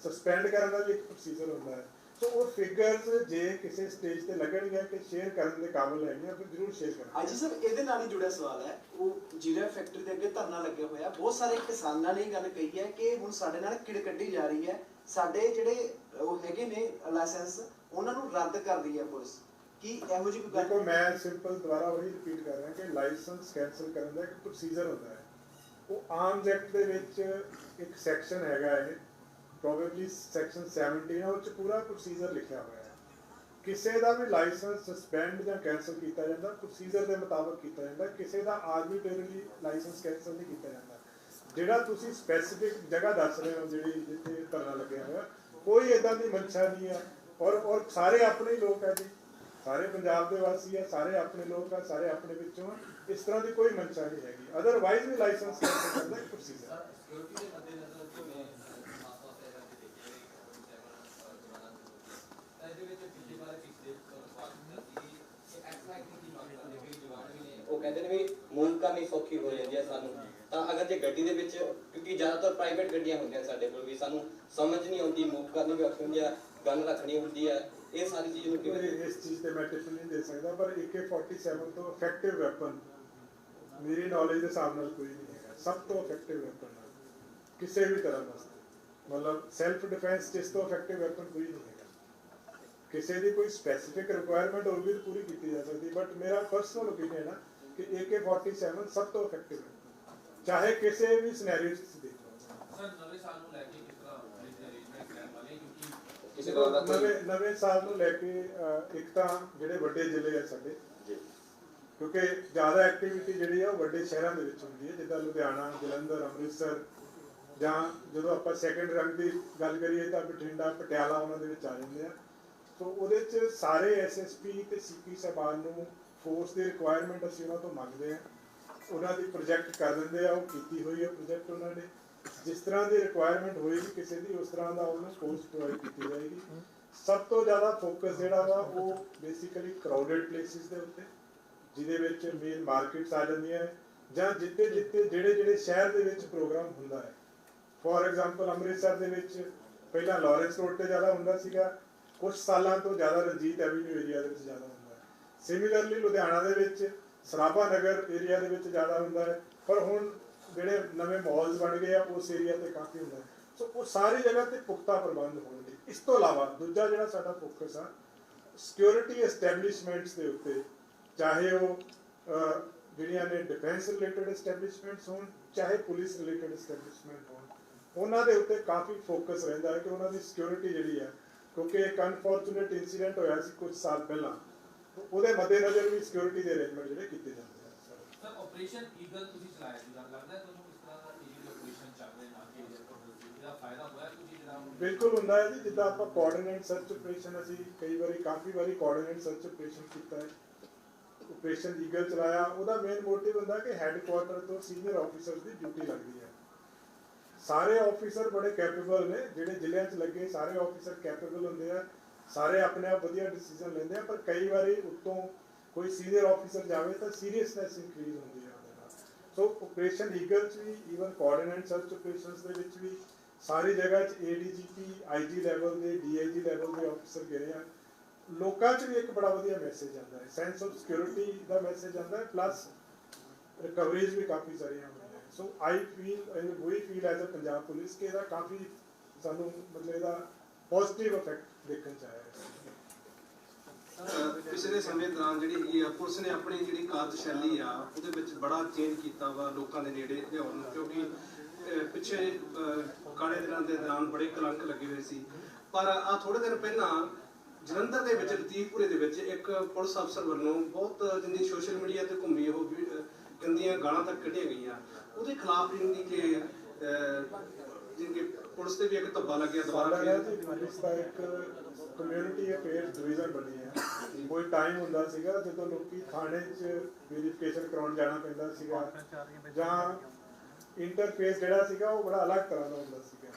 ਸਸਪੈਂਡ ਕਰਨ ਦਾ ਵੀ ਇੱਕ ਪ੍ਰੋਸੀਜਰ ਹੁੰਦਾ ਹੈ, ਸੋ ਉਹ ਫਿਗਰਸ ਜੇ ਕਿਸੇ ਸਟੇਜ ਤੇ ਲੱਗਣਗੇ ਕਿ ਸ਼ੇਅਰ ਕਰਨ ਦੇ ਕਾਬਿਲ ਹੈਗੀਆਂ ਫਿਰ ਜ਼ਰੂਰ ਸ਼ੇਅਰ ਕਰਾਂਗੇ। ਆਈਜੀ ਸਾਹਿਬ ਇਹਦੇ ਨਾਲ ਹੀ ਜੁੜਿਆ ਸਵਾਲ ਹੈ, ਉਹ ਜੀਰਾ ਫੈਕਟਰੀ ਦੇ ਅੱਗੇ ਧਰਨਾ ਲੱਗਿਆ ਹੋਇਆ, ਬਹੁਤ ਸਾਰੇ ਕਿਸਾਨਾਂ ਨੇ ਇਹ ਗੱਲ ਕਹੀ ਹੈ ਕਿ ਹੁਣ ਸਾਡੇ ਨਾਲ ਕਿੜ ਕੱਢੀ ਜਾ ਰਹੀ ਹੈ, ਸਾਡੇ ਜਿਹੜੇ ਉਹ ਹੈਗੇ ਨੇ ਲਾਇਸੈਂਸ ਉਹਨਾਂ ਨੂੰ ਰੱਦ ਕਰ ਰਹੀ ਹੈ ਪੁਲਿਸ, ਕੀ ਇਹੋ ਜਿਹੀ ਕੋਈ ਗੱਲ? ਦੇਖੋ ਮੈਂ ਸਿੰਪਲ ਦੁਬਾਰਾ ਉਹੀ ਰਿਪੀਟ ਕਰ ਰਿਹਾ ਕਿ ਲਾਇਸੈਂਸ ਕੈਂਸਲ ਕਰਨ ਦਾ ਇੱਕ ਪ੍ਰੋਸੀਜਰ ਹੁੰਦਾ ਹੈ, ਉਹ ਆਰਮਜ਼ ਐਕਟ ਦੇ ਵਿੱਚ ਇੱਕ ਸੈਕਸ਼ਨ ਹੈਗਾ ਹੈ, ਪ੍ਰੋਬੇਬਲੀ ਸੈਕਸ਼ਨ 17 ਹੈ, ਉਹ 'ਚ ਪੂਰਾ ਪ੍ਰੋਸੀਜਰ ਲਿਖਿਆ ਹੋਇਆ ਹੈ। ਕਿਸੇ ਦਾ ਵੀ ਲਾਇਸੈਂਸ ਸਸਪੈਂਡ ਜਾਂ ਕੈਂਸਲ ਕੀਤਾ ਜਾਂਦਾ ਪ੍ਰੋਸੀਜਰ ਦੇ ਮੁਤਾਬਕ ਕੀਤਾ ਜਾਂਦਾ, ਕਿਸੇ ਦਾ ਆਰਬਿਟਰਲੀ ਲਾਇਸੈਂਸ ਕੈਂਸਲ ਨਹੀਂ ਕੀਤਾ ਜਾਂਦਾ। ਜਿਹੜਾ ਤੁਸੀਂ ਸਪੈਸੀਫਿਕ ਜਗ੍ਹਾ ਦੱਸ ਰਹੇ ਹੋ ਜਿਹੜੀ ਜਿੱਥੇ ਧਰਨਾ ਲੱਗਿਆ ਹੋਇਆ, ਕੋਈ ਇਦਾਂ ਦੀ ਮਨਸ਼ਾ ਨਹੀਂ ਹੈ, ਔਰ ਸਾਰੇ ਆਪਣੇ ਹੀ ਲੋਕ ਹੈ ਜੀ, ਸਾਰੇ ਪੰਜਾਬ ਦੇ ਵਾਸੀ ਆ, ਸਾਰੇ ਆਪਣੇ ਲੋਕ ਆ, ਸਾਰੇ ਆਪਣੇ ਵਿੱਚੋਂ ਆ, ਇਸ ਤਰ੍ਹਾਂ ਦੀ ਕੋਈ ਮਨਸ਼ਾ ਨਹੀਂ ਹੈਗੀ। ਅਦਰਵਾਈਜ਼ ਵੀ ਲਾਇਸੈਂਸ ਕੈਂਸਲ ਕਰਨ ਦਾ ਇੱਕ ਪ੍ਰੋਸੀਜਰ। ਸਿਕਿਉਰਿਟੀ ਦੇ ਮੱਦੇਨਜ਼ਰ ਜਿਵੇਂ ਖਾਸ ਤੌਰ ਤੇ ਅਗਰ ਦੇਖੀਏ ਇਹਦੇ ਵਿੱਚ ਪਿਛਲੀ ਵਾਰ ਪਿਛਲੇ ਸਵਾਲ ਕੀਤਾ ਸੀ ਕਿ ਐਕਸਪੈਕਟ ਕੀ ਮੰਗ ਕਰਦੇ ਕਿ ਜਵਾਨ ਵੀ ਨੇ, ਉਹ ਕਹਿੰਦੇ ਨੇ ਵੀ ਮੂਵ ਕਰਨੀ ਸੌਖੀ ਹੋ ਜਾਂਦੀ ਹੈ ਸਾਨੂੰ, ਤਾਂ ਅਗਰ ਜੇ ਗੱਡੀ ਦੇ ਵਿੱਚ, ਕਿਉਂਕਿ ਜ਼ਿਆਦਾਤਰ ਪ੍ਰਾਈਵੇਟ ਗੱਡੀਆਂ ਹੁੰਦੀਆਂ ਸਾਡੇ ਕੋਲ ਵੀ, ਸਾਨੂੰ ਸਮਝ ਨਹੀਂ ਆਉਂਦੀ, ਮੂਵ ਕਰਨੀ ਵੀ ਔਖੀ ਹੁੰਦੀ ਹੈ, ਗਨ ਰੱਖਣੀ ਹੁੰਦੀ ਹੈ, ਇਹ ਸਾਰੀ ਚੀਜ਼ ਨੂੰ ਕਿਵੇਂ? ਇਸ ਚੀਜ਼ ਤੇ ਮੈਂ ਟਿੱਪਣੀ ਨਹੀਂ ਦੇ ਸਕਦਾ, ਪਰ AK-47 ਤੋਂ ਇਫੈਕਟਿਵ ਵੈਪਨ ਮੇਰੀ ਨੌਲੇਜ ਦੇ ਹਿਸਾਬ ਨਾਲ ਕੋਈ ਨਹੀਂ ਹੈਗਾ, ਸਭ ਤੋਂ ਇਫੈਕਟਿਵ ਵੈਪਨ ਕਿਸੇ ਵੀ ਤਰ੍ਹਾਂ ਵਾਸਤੇ, ਮਤਲਬ ਸੈਲਫ ਡਿਫੈਂਸ ਜਿਸ ਤੋਂ ਇਫੈਕਟਿਵ ਵੈਪਨ ਕੋਈ ਨਹੀਂ ਹੈਗਾ। ਕਿਸੇ ਦੀ ਕੋਈ ਸਪੈਸੀਫਿਕ ਰਿਕੁਆਇਰਮੈਂਟ ਹੋਊਗੀ ਤਾਂ ਪੂਰੀ ਕੀਤੀ ਜਾ ਸਕਦੀ, ਬਟ ਮੇਰਾ ਪਰਸਨਲ ਓਪੀਨੀਅਨ ਹੈ ਕਿ AK-47 ਸਭ ਤੋਂ ਇਫੈਕਟਿਵ ਹੈ, ਚਾਹੇ ਕਿਸੇ ਵੀ ਸਿਨੈਰੀਓ 'ਚ ਤੁਸੀਂ ਦੇਖ ਲਓ। ਸਰ ਨਵੇਂ ਸਾਲ ਨੂੰ ਲੈ ਕੇ ਕਿਸ ਤਰ੍ਹਾਂ ਅਰੇਂਜਮੈਂਟ ਕਰਨ ਵਾਲੇ, ਕਿਉਂਕਿ ਕਿਸੇ ਤਰ੍ਹਾਂ ਦਾ ਨਵੇਂ ਸਾਲ ਨੂੰ ਲੈ ਕੇ ਇੱਕ ਤਾਂ ਜਿਹੜੇ ਵੱਡੇ ਜ਼ਿਲ੍ਹੇ ਆ ਸਾਡੇ, ਕਿਉਂਕਿ ਜ਼ਿਆਦਾ ਐਕਟੀਵਿਟੀ ਜਿਹੜੀ ਆ ਉਹ ਵੱਡੇ ਸ਼ਹਿਰਾਂ ਦੇ ਵਿੱਚ ਹੁੰਦੀ ਹੈ, ਜਿੱਦਾਂ ਲੁਧਿਆਣਾ, ਜਲੰਧਰ, ਅੰਮ੍ਰਿਤਸਰ, ਜਾਂ ਜਦੋਂ ਆਪਾਂ ਸੈਕੰਡ ਰੰਗ ਦੀ ਗੱਲ ਕਰੀਏ ਤਾਂ ਬਠਿੰਡਾ, ਪਟਿਆਲਾ ਉਹਨਾਂ ਦੇ ਵਿੱਚ ਆ ਜਾਂਦੇ ਆ। ਸੋ ਉਹਦੇ 'ਚ ਸਾਰੇ SSP ਤੇ CP ਸਾਹਿਬਾਨ ਨੂੰ ਫੋਰਸ ਦੀ ਰਿਕੁਆਇਰਮੈਂਟ ਅਸੀਂ ਉਹਨਾਂ ਤੋਂ ਮੰਗਦੇ ਹਾਂ, ਉਹਨਾਂ ਦੀ ਪ੍ਰੋਜੈਕਟ ਕਰ ਦਿੰਦੇ ਆ, ਉਹ ਕੀਤੀ ਹੋਈ ਹੈ ਪ੍ਰੋਜੈਕਟ ਉਹਨਾਂ ਨੇ, ਜਿਸ ਤਰ੍ਹਾਂ ਦੀ ਰਿਕੁਆਇਰਮੈਂਟ ਹੋਏਗੀ ਕਿਸੇ ਦੀ ਉਸ ਤਰ੍ਹਾਂ ਦਾ ਉਹਨੂੰ ਫੋਰਸ ਪ੍ਰੋਵਾਈਡ ਕੀਤੀ ਜਾਏਗੀ। ਸਭ ਤੋਂ ਜ਼ਿਆਦਾ ਫੋਕਸ ਜਿਹੜਾ ਵਾ ਉਹ ਬੇਸਿਕਲੀ ਕਰਾਊਡਡ ਪਲੇਸਿਸ ਦੇ ਉੱਤੇ, ਜਿਹਦੇ ਵਿੱਚ ਮੇਨ ਮਾਰਕੀਟਸ ਆ ਜਾਂਦੀਆਂ, ਜਾਂ ਜਿੱਥੇ ਜਿਹੜੇ ਸ਼ਹਿਰ ਦੇ ਵਿੱਚ ਪ੍ਰੋਗਰਾਮ ਹੁੰਦਾ ਹੈ। ਫੋਰ ਐਗਜ਼ਾਮਪਲ ਅੰਮ੍ਰਿਤਸਰ ਦੇ ਵਿੱਚ ਪਹਿਲਾਂ ਲਾਰੈਂਸ ਰੋਡ ਤੇ ਜ਼ਿਆਦਾ ਹੁੰਦਾ ਸੀਗਾ, ਕੁਝ ਸਾਲਾਂ ਤੋਂ ਜ਼ਿਆਦਾ ਰਣਜੀਤ ਐਵੀਨਿਊ ਏਰੀਆ ਦੇ ਵਿੱਚ ਜ਼ਿਆਦਾ ਹੁੰਦਾ ਹੈ। ਸਿਮਿਲਰਲੀ ਲੁਧਿਆਣਾ ਦੇ ਵਿੱਚ ਸਰਾਭਾ ਨਗਰ ਏਰੀਆ ਦੇ ਵਿੱਚ ਜ਼ਿਆਦਾ ਹੁੰਦਾ ਹੈ, ਪਰ ਹੁਣ ਜਿਹੜੇ ਨਵੇਂ ਮਾਲਸ ਬਣ ਗਏ ਆ ਉਸ ਏਰੀਆ ਤੇ ਕਾਫੀ ਹੁੰਦਾ ਹੈ। ਸੋ ਉਹ ਸਾਰੀ ਜਗ੍ਹਾ ਤੇ ਪੁਖਤਾ ਪ੍ਰਬੰਧ ਹੋਣਗੇ। ਇਸ ਤੋਂ ਇਲਾਵਾ ਦੂਜਾ ਜਿਹੜਾ ਸਾਡਾ ਫੋਕਸ ਆ ਸਿਕਿਉਰਿਟੀ ਐਸਟੈਬਲਿਸ਼ਮੈਂਟਸ ਦੇ ਉੱਤੇ, ਚਾਹੇ ਉਹ ਜਿਹੜੀਆਂ ਨੇ ਡਿਫੈਂਸ ਰਿਲੇਟਡ ਐਸਟੈਬਲਿਸ਼ਮੈਂਟਸ ਹੋਣ, ਚਾਹੇ ਪੁਲਿਸ ਰਿਲੇਟਡ ਐਸਟੈਬਲਿਸ਼ਮੈਂਟ ਹੋਣ, ਉਹਨਾਂ ਦੇ ਉੱਤੇ ਕਾਫੀ ਫੋਕਸ ਰਹਿੰਦਾ ਹੈ ਕਿ ਉਹਨਾਂ ਦੀ ਸਿਕਿਉਰਿਟੀ ਜਿਹੜੀ ਹੈ, ਕਿਉਂਕਿ ਇੱਕ ਅਨਫੋਰਚੂਨੇਟ ਇਨਸੀਡੈਂਟ ਹੋਇਆ ਸੀ ਕੁਝ ਸਾਲ ਪਹਿਲਾਂ, ਉਹਦੇ ਮੱਦੇਨਜ਼ਰ ਵੀ ਸਿਕਿਉਰਿਟੀ ਦੇ ਅਰੇਂਜਮੈਂਟ ਜਿਹੜੇ ਕੀਤੇ ਜਾਂਦੇ ਆ। ਸਰ ਆਪਰੇਸ਼ਨ ਈਗਲ ਤੁਸੀਂ ਚਲਾਇਆ ਸੀ, ਲੱਗਦਾ ਤੁਹਾਨੂੰ ਇਸ ਤਰ੍ਹਾਂ ਦਾ ਈਗਲ ਆਪਰੇਸ਼ਨ ਚੱਲ ਰਿਹਾ ਨਾ ਕਿ ਇਹਦਾ ਫਾਇਦਾ ਹੋਇਆ ਤੁਸੀਂ ਜਿਹੜਾ? ਬਿਲਕੁਲ ਹੁੰਦਾ ਹੈ ਜੀ, ਜਿੱਦਾਂ ਆਪਾਂ ਕੋਆਰਡੀਨੇਟ ਸਰਚ ਆਪਰੇਸ਼ਨ ਅਸੀਂ ਕਾਫੀ ਵਾਰੀ ਕੋਆਰਡੀਨੇਟ ਸਰਚ ਆਪਰੇਸ਼ਨ ਕੀਤਾ ਹੈ, ਆਪਰੇਸ਼ਨ ਈਗਲ ਚਲਾਇਆ। ਉਹਦਾ ਮੇਨ ਮੋਟਿਵ ਹੁੰਦਾ ਕਿ ਹੈੱਡਕੁਆਰਟਰ ਤੋਂ ਸੀਨੀਅਰ ਆਫੀਸਰਸ ਦੀ ਡਿਊਟੀ ਲੱਗਦੀ ਹੈ, ਸਾਰੇ ਆਫੀਸਰ ਬੜੇ ਕੈਪੇਬਲ ਨੇ, ਜਿਹੜੇ ਜ਼ਿਲ੍ਹਿਆਂ 'ਚ ਲੱਗੇ ਸਾਰੇ ਆਫੀਸਰ ਕੈਪੇਬਲ ਹੁੰਦੇ ਆ, ਸਾਰੇ ਆਪਣੇ ਆਪ ਵਧੀਆ ਡਿਸੀਜਨ ਲੈਂਦੇ ਆ, ਪਰ ਕਈ ਵਾਰੀ ਉੱਤੋਂ ਕੋਈ ਸੀਨੀਅਰ ਆਫੀਸਰ ਜਾਵੇ ਤਾਂ ਸੀਰੀਅਸਨੈਸ ਇਨਕਰੀਜ਼ ਹੁੰਦੀ ਹੈ ਉਹਦੇ ਨਾਲ। ਸੋ ਆਪਰੇਸ਼ਨ ਈਗਲ 'ਚ ਵੀ, ਈਵਨ ਕੋਆਰਡੀਨੇਟ ਸਰਚ ਆਪਰੇਸ਼ਨਸ ਦੇ ਵਿੱਚ ਵੀ ਸਾਰੀ ਜਗ੍ਹਾ 'ਚ ADGP IG ਲੈਵਲ ਦੇ, DIG ਲੈਵਲ ਦੇ ਆਫੀਸਰ ਗਏ ਆ। ਲੋਕਾਂ 'ਚ ਵੀ ਇੱਕ ਬੜਾ ਵਧੀਆ ਮੈਸੇਜ ਆਉਂਦਾ ਹੈ, ਸੈਂਸ ਆਫ ਸਿਕਿਉਰਿਟੀ ਦਾ ਮੈਸੇਜ ਆਉਂਦਾ ਹੈ, ਪਲੱਸ ਰਿਕਵਰੀਜ਼ ਵੀ ਕਾਫੀ ਸਾਰੀਆਂ ਹੋਈਆਂ। So I feel, we feel as a Punjab police ਕਿ ਇਹਦਾ ਕਾਫੀ ਸਾਨੂੰ ਮਤਲਬ ਇਹਦਾ ਪੋਜ਼ਿਟਿਵ ਇਫੈਕਟ ਦੇਖਣ 'ਚ ਆਇਆ ਹੈ। ਪਿਛਲੇ ਸਮੇਂ ਦੌਰਾਨ ਜਿਹੜੀ ਹੈਗੀ ਆ ਪੁਲਿਸ ਨੇ ਆਪਣੀ ਜਿਹੜੀ ਕਾਰਜਸ਼ੈਲੀ ਆ ਉਹਦੇ ਵਿੱਚ ਬੜਾ ਚੇਂਜ ਕੀਤਾ ਵਾ ਲੋਕਾਂ ਦੇ ਨੇੜੇ ਲਿਆਉਣ ਨੂੰ, ਕਿਉਂਕਿ ਪਿੱਛੇ ਕਾਲੇ ਦਿਨਾਂ ਦੇ ਦੌਰਾਨ ਬੜੇ ਕਲੰਕ ਲੱਗੇ ਹੋਏ ਸੀ। ਪਰ ਆ ਥੋੜੇ ਦਿਨ ਪਹਿਲਾਂ ਜਲੰਧਰ ਦੇ ਵਿੱਚ ਲਤੀਫਪੁਰੇ ਦੇ ਵਿੱਚ ਇੱਕ ਪੁਲਿਸ ਅਫਸਰ ਵੱਲੋਂ ਬਹੁਤ ਜਿੰਨੀ ਸੋਸ਼ਲ ਮੀਡੀਆ ਤੇ ਘੁੰਮੀ ਉਹ ਗੰਦੀਆਂ ਗਾਲਾਂ ਤੱਕ ਕੱਢੀਆਂ ਗਈਆਂ, ਉਹਦੇ ਖਿਲਾਫ ਜਿਹੜੀ ਕਿ ਜਿਨਕੇ ਪੁਲਿਸ ਤੇ ਵੀ ਇੱਕ ਧੱਬਾ ਲੱਗਿਆ ਦੁਬਾਰਾ ਫਿਰ ਪੁਲਿਸ ਦਾ ਇੱਕ ਕਮਿਊਨਿਟੀ ਅਫੇਅਰਸ ਡਿਵੀਜ਼ਨ ਬਣੀ ਹੈ। ਕੋਈ ਟਾਈਮ ਹੁੰਦਾ ਸੀਗਾ ਜਦੋਂ ਲੋਕੀ ਥਾਣੇ 'ਚ ਵੈਰੀਫਿਕੇਸ਼ਨ ਕਰਾਉਣ ਜਾਣਾ ਪੈਂਦਾ ਸੀਗਾ, ਜਾਂ ਇੰਟਰਫੇਸ ਜਿਹੜਾ ਸੀਗਾ ਉਹ ਬੜਾ ਅਲੱਗ ਤਰ੍ਹਾਂ ਦਾ ਹੁੰਦਾ ਸੀਗਾ।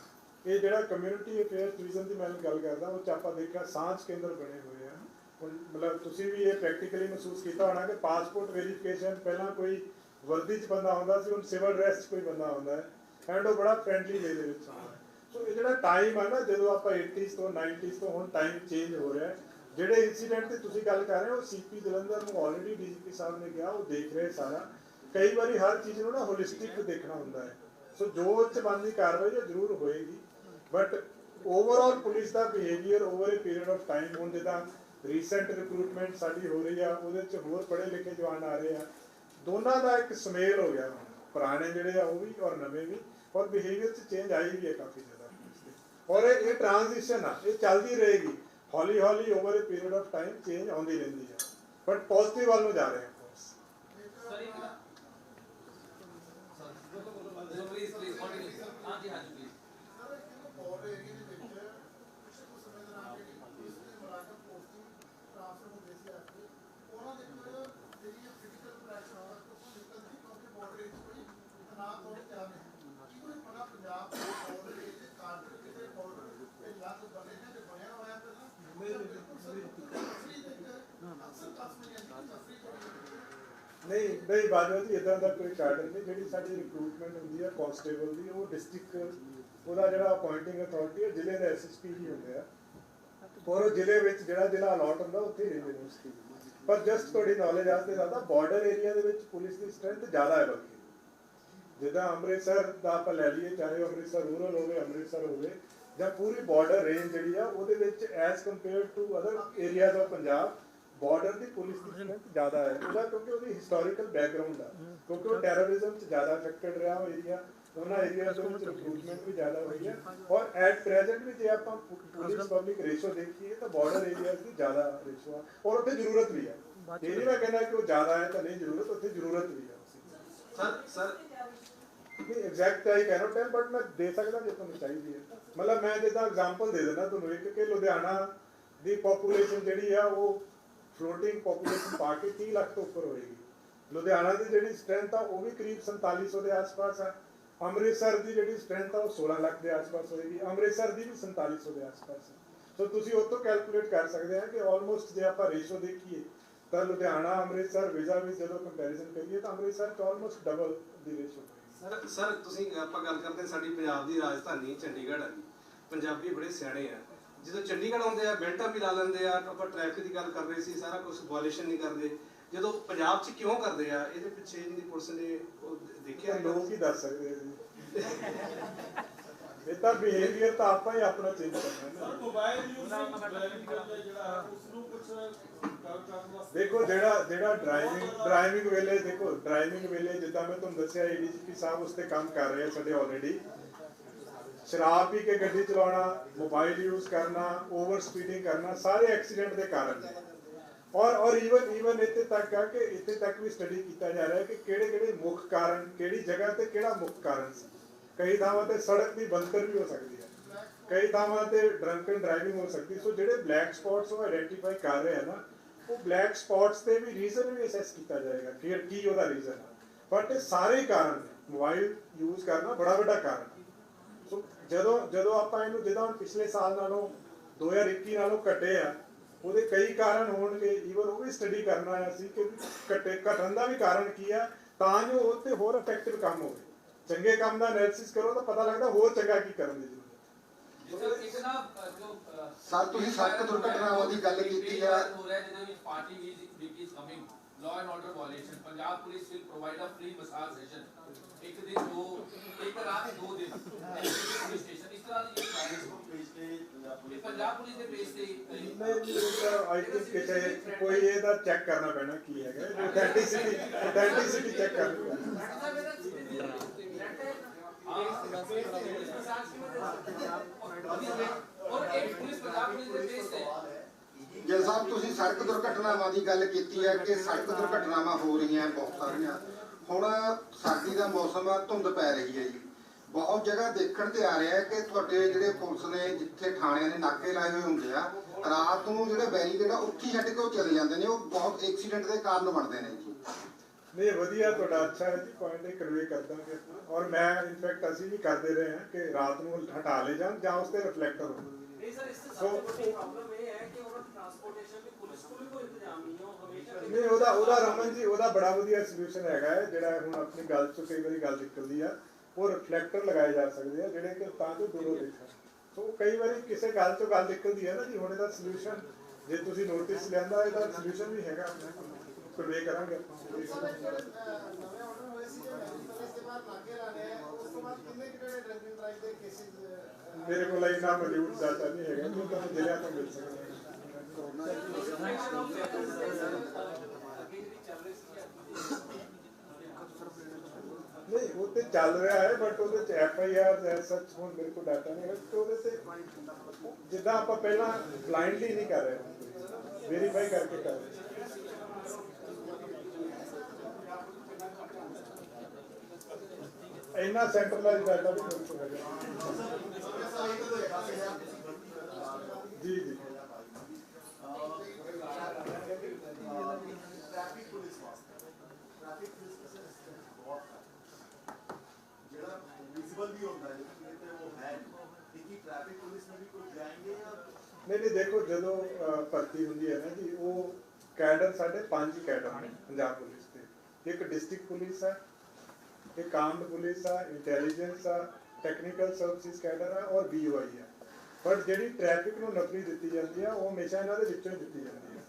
ਇਹ ਜਿਹੜਾ ਕਮਿਊਨਿਟੀ ਅਫੇਅਰਸ ਡਿਵੀਜ਼ਨ ਦੀ ਮੈਂ ਗੱਲ ਕਰਦਾ, ਉਹ 'ਚ ਆਪਾਂ ਦੇਖਿਆ ਸਾਂਝ ਕੇਂਦਰ ਬਣੇ ਹੋਏ ਆ। ਹੁਣ ਮਤਲਬ ਤੁਸੀਂ ਵੀ ਇਹ ਪ੍ਰੈਕਟੀਕਲੀ ਮਹਿਸੂਸ ਕੀਤਾ ਹੋਣਾ ਕਿ ਪਾਸਪੋਰਟ ਵੈਰੀਫਿਕੇਸ਼ਨ ਪਹਿਲਾਂ ਕੋਈ ਵਰਦੀ 'ਚ ਬੰਦਾ ਆਉਂਦਾ ਸੀ, ਹੁਣ ਸਿਵਲ ਡਰੈਸ 'ਚ ਕੋਈ ਬੰਦਾ ਆਉਂਦਾ ਹੈ, ਐਂਡ ਉਹ ਬੜਾ ਫਰੈਂਡਲੀ ਵੇ ਦੇ ਵਿੱਚ ਆਉਂਦਾ ਹੈ। ਸੋ ਇਹ ਜਿਹੜਾ ਟਾਈਮ ਹੈ ਨਾ, ਜਦੋਂ ਆਪਾਂ 80s ਤੋਂ 90s ਤੋਂ ਹੁਣ ਟਾਈਮ ਚੇਂਜ ਹੋ ਰਿਹਾ ਹੈ। ਜਿਹੜੇ ਇਨਸੀਡੈਂਟ ਤੇ ਤੁਸੀਂ ਗੱਲ ਕਰ ਰਹੇ ਹੋ, CP ਜਲੰਧਰ ਨੂੰ ਆਲਰੇਡੀ DGP ਸਾਹਿਬ ਨੇ ਕਿਹਾ, ਉਹ ਦੇਖ ਰਹੇ ਸਾਰਾ। ਕਈ ਵਾਰੀ ਹਰ ਚੀਜ਼ ਨੂੰ ਨਾ ਹੋਲਿਸਟਿਕ ਦੇਖਣਾ ਹੁੰਦਾ ਹੈ। ਸੋ ਜੋ ਉਹ 'ਚ ਬਣਦੀ ਕਾਰਵਾਈ ਉਹ ਜ਼ਰੂਰ ਹੋਏਗੀ, but overall police the behaviour over A period of time, ਹੁਣ ਜਿੱਦਾਂ ਰੀਸੈਂਟ ਰਿਕਰੂਟਮੈਂਟ ਸਾਡੀ ਹੋ ਰਹੀ ਆ, ਉਹਦੇ 'ਚ ਹੋਰ ਪੜ੍ਹੇ ਲਿਖੇ ਜਵਾਨ ਆ ਰਹੇ ਆ, ਦੋਨਾਂ ਦਾ ਇੱਕ ਸੁਮੇਲ ਹੋ ਗਿਆ, ਪੁਰਾਣੇ ਜਿਹੜੇ ਆ ਉਹ ਵੀ ਔਰ ਨਵੇਂ ਵੀ, ਔਰ ਬਿਹੇਵੀਅਰ 'ਚ ਚੇਂਜ ਆਈ ਵੀ ਹੈ ਕਾਫੀ ਜ਼ਿਆਦਾ। ਔਰ ਇਹ ਟ੍ਰਾਂਜੀਸ਼ਨ ਆ, ਇਹ ਚੱਲਦੀ ਰਹੇਗੀ, ਹੌਲੀ ਹੌਲੀ over A period of time change ਆਉਂਦੀ ਰਹਿੰਦੀ ਹੈ, ਬਟ ਪੋਜ਼ਿਟਿਵ ਵੱਲ ਨੂੰ ਜਾ ਰਹੇ ਹਾਂ। Please please continue. हाँ जी हाँ जी प्लीज। नहीं बाजवा जी इदा का कोई चार्टर नहीं। जी साडी रिक्रूटमेंट होंदी है कॉन्स्टेबल की, वो डिस्ट्रिक्ट ਉਹਦਾ ਜਿਹੜਾ ਅਪਾਇੰਟਿੰग ਅਥਾਰਟੀ ਹੈ ਜ਼ਿਲ੍ਹੇ ਦਾ SSP ਹੀ ਹੁੰਦੇ ਆ, ਔਰ ਜ਼ਿਲ੍ਹੇ ਵਿੱਚ ਜਿਹੜਾ ਅਲਾਟ ਹੁੰਦਾ ਉੱਥੇ ਹੀ ਰਹਿੰਦੇ ਨੇ ਉਸਦੀ। ਪਰ ਜਸਟ ਤੁਹਾਡੀ ਨੌਲੇਜ ਵਾਸਤੇ ਦੱਸਦਾ, ਬਾਰਡਰ ਏਰੀਆ ਦੇ ਵਿੱਚ ਪੁਲਿਸ ਦੀ ਸਟਰੈਂਥ ਜ਼ਿਆਦਾ ਹੈ। ਬਲਕਿ ਜਿੱਦਾਂ ਅੰਮ੍ਰਿਤਸਰ ਦਾ ਆਪਾਂ ਲੈ ਲਈਏ, ਚਾਹੇ ਅੰਮ੍ਰਿਤਸਰ ਰੂਰਲ ਹੋਵੇ, ਅੰਮ੍ਰਿਤਸਰ ਹੋਵੇ, ਜਾਂ ਪੂਰੀ ਬਾਰਡਰ ਰੇਂਜ ਜਿਹੜੀ ਆ ਉਹਦੇ ਵਿੱਚ as compare to other areas of Punjab, border ਦੀ ਪੁਲਿਸ ਦੀ ਸਟਰੈਂਥ ਜ਼ਿਆਦਾ ਹੈ। ਉਹਦਾ ਕਿਉਂਕਿ ਉਹਦੀ ਹਿਸਟੋਰੀਕਲ ਬੈਕਗ੍ਰਾਉਂਡ ਆ, ਕਿਉਂਕਿ ਉਹ ਟੈਰਰਿਜ਼ਮ 'ਚ ਜ਼ਿਆਦਾ ਅਫੈਕਟਡ ਰਿਹਾ ਉਹ ਏਰੀਆ, ਉਹਨਾਂ ਏਰੀਆ ਦੇ ਵਿੱਚ ਰਿਕਰੂਟਮੈਂਟ ਵੀ ਜ਼ਿਆਦਾ ਹੋਈ ਹੈ। ਔਰ ਐਟ ਪ੍ਰੈਜ਼ੈਂਟ ਵੀ ਜੇ ਆਪਾਂ ਪੁਲਿਸ ਪਬਲਿਕ ਰੇਸ਼ੋ ਦੇਖੀਏ ਤਾਂ ਬਾਰਡਰ ਏਰੀਆਜ਼ ਦੀ ਜ਼ਿਆਦਾ ਰੇਸ਼ੋ ਆ, ਔਰ ਉੱਥੇ ਜ਼ਰੂਰਤ ਵੀ ਹੈ। ਇਹ ਨਹੀਂ ਮੈਂ ਕਹਿੰਦਾ ਕਿ ਉਹ ਜ਼ਿਆਦਾ ਹੈ ਤਾਂ ਨਹੀਂ ਜ਼ਰੂਰਤ, ਉੱਥੇ ਜ਼ਰੂਰਤ ਵੀ ਹੈ। ਸਰ ਨਹੀਂ exact I cannot tell, but ਮੈਂ ਦੇ ਸਕਦਾ ਜੇ ਤੁਹਾਨੂੰ ਚਾਹੀਦੀ ਹੈ। ਮਤਲਬ ਮੈਂ ਜਿੱਦਾਂ ਐਗਜ਼ਾਮਪਲ ਦੇ ਦਿੰਦਾ ਤੁਹਾਨੂੰ ਇੱਕ, ਕਿ ਲੁਧਿਆਣਾ ਦੀ ਪੋਪੂਲੇਸ਼ਨ ਜਿਹੜੀ ਆ ਉਹ ਫਲੋਟਿੰਗ ਪੋਪੂਲੇਸ਼ਨ ਪਾ ਕੇ 30 ਲੱਖ ਤੋਂ ਉੱਪਰ ਹੋਏਗੀ। ਲੁਧਿਆਣਾ ਦੀ ਜਿਹੜੀ ਸਟਰੈਂਥ ਆ ਉਹ ਵੀ ਕਰੀਬ 4700 ਦੇ ਆਸ-ਪਾਸ ਆ। ਅੰਮ੍ਰਿਤਸਰ ਦੀ ਜਿਹੜੀ ਸਟਰੈਂਥ ਆ ਉਹ 16 ਲੱਖ ਦੇ ਆਸ-ਪਾਸ ਹੋਏਗੀ। ਅੰਮ੍ਰਿਤਸਰ ਦੀ ਵੀ 4700 ਦੇ ਆਸ-ਪਾਸ ਹੈ। ਸੋ ਤੁਸੀਂ ਉਹ ਤੋਂ ਕੈਲਕੂਲੇਟ ਕਰ ਸਕਦੇ ਆ ਕਿ ਆਲਮੋਸਟ ਜੇ ਆਪਾਂ ਰੇਸ਼ੋ ਦੇਖੀਏ ਤਾਂ ਲੁਧਿਆਣਾ ਅੰਮ੍ਰਿਤਸਰ ਵਿਜ਼ਾ-ਵਿਜ਼ ਜਦੋਂ ਕੰਪੈਰੀਜ਼ਨ ਕਰੀਏ ਤਾਂ ਅੰਮ੍ਰਿਤਸਰ 'ਚ ਆਲਮੋਸਟ ਡਬਲ ਦੀ ਰੇਸ਼ੋ ਹੋਏਗੀ। ਸਰ ਤੁਸੀਂ ਆਪਾਂ ਗੱਲ ਕਰਦੇ ਸਾਡੀ ਪੰਜਾਬ ਦੀ ਰਾਜਧਾਨੀ ਚੰਡੀਗੜ੍ਹ ਆ ਜੀ। ਪੰਜਾਬੀ ਬੜੇ ਸਿਆਣੇ ਆ, ਜਦੋਂ ਚੰਡੀਗੜ੍ਹ ਆਉਂਦੇ ਆ ਬੈਲਟਾਂ ਵੀ ਲਾ ਲੈਂਦੇ ਆ। ਆਪਾਂ ਟ੍ਰੈਫਿਕ ਦੀ ਗੱਲ ਕਰ ਰਹੇ ਸੀ, ਸਾਰਾ ਕੁਝ ਵਾਇਲੇਸ਼ਨ ਨਹੀਂ ਕਰਦੇ। ਜਦੋਂ ਪੰਜਾਬ 'ਚ ਕਿਉਂ ਕਰਦੇ ਆ, ਇਹਦੇ ਪਿੱਛੇ ਜਿਹੜੀ ਪੁਲਿਸ ਨੇ ਉਹ ਦੇਖਿਆ, ਲੋਕ ਹੀ ਦੱਸ ਸਕਦੇ ਆ ਜੀ। ਇਹ ਤਾਂ ਬਿਹੇਵੀਅਰ ਤਾਂ ਆਪਾਂ ਹੀ ਆਪਣਾ ਚੇਂਜ ਕਰਨਾ ਹੈ। ਮੋਬਾਈਲ ਯੂਜ਼ ਡਰਾਈਵਿੰਗ ਕਰਦਾ ਜਿਹੜਾ ਉਸ ਨੂੰ ਕੁਝ ਗੱਲ ਕਰਨ ਵਾਸਤੇ ਦੇਖੋ ਜਿਹੜਾ ਡਰਾਈਵਿੰਗ ਵੇਲੇ, ਦੇਖੋ ਡਰਾਈਵਿੰਗ ਵੇਲੇ ਜਿੱਦਾਂ ਮੈਂ ਤੁਹਾਨੂੰ ਦੱਸਿਆ ADGP ਸਾਹਿਬ ਉਸ ਤੇ ਕੰਮ ਕਰ ਰਹੇ ਆ ਸਾਡੇ ਆਲਰੇਡੀ। ਸ਼ਰਾਬ ਪੀ ਕੇ ਗੱਡੀ ਚਲਾਉਣਾ, ਮੋਬਾਈਲ ਯੂਜ਼ ਕਰਨਾ, ਓਵਰ ਸਪੀਡਿੰਗ ਕਰਨਾ, ਸਾਰੇ ਐਕਸੀਡੈਂਟ ਦੇ ਕਾਰਨ ਨੇ। ਔਰ ਈਵਨ ਇੱਥੇ ਤੱਕ ਆ ਕਿ ਇੱਥੇ ਤੱਕ ਵੀ ਸਟੱਡੀ ਕੀਤਾ ਜਾ ਰਿਹਾ ਕਿ ਕਿਹੜੇ ਮੁੱਖ ਕਾਰਨ, ਕਿਹੜੀ ਜਗ੍ਹਾ ਤੇ ਕਿਹੜਾ ਮੁੱਖ ਕਾਰਨ ਸੀ। ਕਈ ਥਾਵਾਂ ਤੇ ਸੜਕ ਦੀ ਬੰਤਰ ਵੀ ਹੋ ਸਕਦੀ ਹੈ, ਕਈ ਥਾਵਾਂ ਤੇ ਡਰੰਕਨ ਡਰਾਈਵਿੰਗ ਹੋ ਸਕਦੀ। ਸੋ ਜਿਹੜੇ ਬਲੈਕ ਸਪੌਟਸ ਉਹ ਆਇਡੈਂਟੀਫਾਈ ਕਰ ਰਹੇ ਆ ਨਾ, ਉਹ ਬਲੈਕ ਸਪੌਟਸ ਤੇ ਵੀ ਰੀਜ਼ਨ ਵੀ ਅਸੈਸ ਕੀਤਾ ਜਾਏਗਾ ਕਿ ਕੀ ਉਹਦਾ ਰੀਜ਼ਨ ਹੈ। ਬਟ ਇਹ ਸਾਰੇ ਕਾਰਨ ਨੇ। ਮੋਬਾਈਲ ਯੂਜ਼ ਕਰਨਾ ਬੜਾ ਵੱਡਾ ਕਾਰਨ ਹੈ, ਜਦੋਂ ਆਪਾਂ ਇਹਨੂੰ ਜਿੱਦਾਂ ਹੁਣ ਪਿਛਲੇ ਸਾਲ ਨਾਲੋਂ 2021 ਨਾਲੋਂ ਘਟੇ ਆ, ਉਹਦੇ ਕਈ ਕਾਰਨ ਹੋਣਗੇ, ਈਵਨ ਉਹ ਵੀ ਸਟੱਡੀ ਕਰਨਾ ਆ ਸੀ ਕਿ ਘਟਣ ਦਾ ਵੀ ਕਾਰਨ ਕੀ ਆ, ਤਾਂ ਜੋ ਉਹ ਤੇ ਹੋਰ ਇਫੈਕਟਿਵ ਕੰਮ ਹੋਵੇ। ਚੰਗੇ ਕੰਮ ਦਾ ਐਨਾਲਿਸਿਸ ਕਰੋ ਤਾਂ ਪਤਾ ਲੱਗਦਾ ਹੋਰ ਚੰਗਾ ਕੀ ਕਰਨ ਦੀ ਜ਼ਰੂਰਤ ਹੈ। ਸਰ ਤੁਸੀਂ ਸੜਕ ਦੁਰਘਟਨਾਵਾਂ ਦੀ ਗੱਲ ਕੀਤੀ ਆ। ਹੋ ਰਿਹਾ ਜਿਹਦੇ ਵਿੱਚ party week is coming, law and order violation, Punjab police will provide a free massage session, ਇੱਕ ਦਿਨ ਦੋ, ਇੱਕ ਰਾਤ 2 ਦਿਨ ਪੁਲਿਸ ਸਟੇਸ਼ਨ, ਇਸ ਤਰ੍ਹਾਂ ਦੀ ਇਹ ਪੰਜਾਬ ਪੁਲਿਸ ਦੇ ਬੇਸ ਤੇ ਆਈ ਥਿੰਕ ਕਿ ਕੋਈ ਇਹਦਾ ਚੈੱਕ ਕਰਨਾ ਪੈਣਾ ਕੀ ਹੈਗਾ, ਅਥੈਂਟਿਸਿਟੀ ਚੈੱਕ ਕਰਨੀ ਪੈਣੀ। ਜੇ ਸਾਹਿਬ ਤੁਸੀਂ ਸੜਕ ਦੁਰਘਟਨਾਵਾਂ ਦੀ ਗੱਲ ਕੀਤੀ ਹੈ ਕਿ ਸੜਕ ਦੁਰਘਟਨਾਵਾਂ ਹੋ ਰਹੀਆਂ ਬਹੁਤ ਸਾਰੀਆਂ। ਹੁਣ ਸਰਦੀ ਦਾ ਮੌਸਮ ਆ, ਧੁੰਦ ਪੈ ਰਹੀ ਹੈ ਜੀ, ਬਹੁਤ ਜਗ੍ਹਾ ਦੇਖਣ ਤੇ ਆ ਰਿਹਾ ਹੈ ਕਿ ਤੁਹਾਡੇ ਜਿਹੜੇ ਪੁਲਿਸ ਨੇ ਜਿੱਥੇ ਥਾਣਿਆਂ ਨੇ ਨਾਕੇ ਲਾਏ ਹੋਏ ਹੁੰਦੇ ਆ, ਰਾਤ ਨੂੰ ਜਿਹੜੇ ਬੈਰੀਕੇਡ ਆ ਉੱਥੇ ਛੱਡ ਕੇ ਉਹ ਚਲੇ ਜਾਂਦੇ ਨੇ, ਉਹ ਬਹੁਤ ਐਕਸੀਡੈਂਟ ਦੇ ਕਾਰਨ ਬਣਦੇ ਨੇ ਜੀ। ਨਹੀਂ ਵਧੀਆ, ਤੁਹਾਡਾ ਅੱਛਾ ਹੈ ਜੀ, ਪੁਆਇੰਟ ਇਹ ਕਨਵੇ ਕਰ ਦਾਂਗੇ। ਔਰ ਮੈਂ ਇਨਫੈਕਟ ਅਸੀਂ ਵੀ ਕਰਦੇ ਰਹੇ ਹਾਂ ਕਿ ਰਾਤ ਨੂੰ ਹਟਾ ਲੈ ਜਾਣ ਜਾਂ ਉਸ ਤੇ ਰਿਫਲੈਕਟਰ ਹੋ। ਨਹੀਂ ਸਰ, ਇਸ ਤੋਂ ਸਭ ਤੋਂ ਵੱਡੀ ਪ੍ਰੋਬਲਮ ਇਹ ਹੈ ਕਿ ਉਹਨਾਂ ਟਰਾਂਸਪੋਰਟੇਸ਼ਨ ਦੀ ਪੁਲਿਸ ਕੋਲ ਕੋਈ ਇੰਤਜ਼ਾਮ ਨਹੀਂ ਹੈ, ਉਹ ਹਮੇਸ਼ਾ ਨਹੀਂ ਉਹਦਾ ਰਮਨ ਜੀ ਉਹਦਾ ਬੜਾ ਵਧੀਆ ਸੋਲੂਸ਼ਨ ਹੈਗਾ ਹੈ, ਜਿਹੜਾ ਹੁਣ ਆਪਣੀ ਗੱਲ ਤੋਂ ਕਈ ਵਾਰੀ ਗੱਲ ਨਿਕਲਦੀ ਆ, ਉਹ ਰਿਫਲੈਕਟਰ ਲਗਾਏ ਜਾ ਸਕਦੇ ਆ ਜਿਹੜੇ ਕਿ ਤਾਂ ਜੋ ਦੂਰੋਂ ਦੇਖਣ। ਸੋ ਕਈ ਵਾਰੀ ਕਿਸੇ ਗੱਲ ਤੋਂ ਗੱਲ ਨਿਕਲਦੀ ਹੈ ਨਾ ਜੀ, ਹੁਣ ਇਹਦਾ ਸੋਲੂਸ਼ਨ ਜੇ ਤੁਸੀਂ ਨੋਟਿਸ ਲਿਆਂਦਾ, ਇਹਦਾ ਸੋਲੂਸ਼ਨ ਵੀ ਹੈਗਾ, ਕਨਵੇ ਕਰਾਂਗੇ ਆਪਾਂ। ਮੇਰੇ ਕੋਲ ਇੰਨਾ ਮੌਜੂਦ ਡਾਟਾ ਨਹੀਂ ਹੈਗਾ, ਜੋ ਤੁਹਾਨੂੰ ਜ਼ਿਲ੍ਹਿਆਂ ਤੋਂ ਮਿਲ ਸਕਦਾ। ਨਹੀਂ ਉਹ ਤੇ ਚੱਲ ਰਿਹਾ ਹੈ, ਬਟ ਉਹਦੇ ਚ FIR ਸੱਚ ਹੁਣ ਮੇਰੇ ਕੋਲ ਡਾਟਾ ਨਹੀਂ ਹੈ ਕਿ ਉਹਦੇ ਤੇ ਜਿੱਦਾਂ ਆਪਾਂ ਪਹਿਲਾਂ ਬਲਾਈਂਡਲੀ ਨਹੀਂ ਕਰ ਰਹੇ, ਵੈਰੀਫਾਈ ਕਰਕੇ ਕਰ ਰਹੇ। ਇੰਨਾ ਸੈਂਟਰਲਾਈਜ਼ ਡਾਟਾ ਵੀ ਨਹੀਂ ਹੋਵੇਗਾ ਜੀ ਜੀ। नहीं देखो जो भर्ती होंगी है ना जी, वो कैडर साढ़े 5 कैडर ने पंजाब पुलिस के, एक डिस्ट्रिक्ट पुलिस है, एक आर्म्ड पुलिस है, इंटैलीजेंस है, टैक्नीकल सर्विसेज कैडर है और BOI है। बट जी ट्रैफिक को नौकरी दी जाती है वो हमेशा इन्हों के दी जाती है।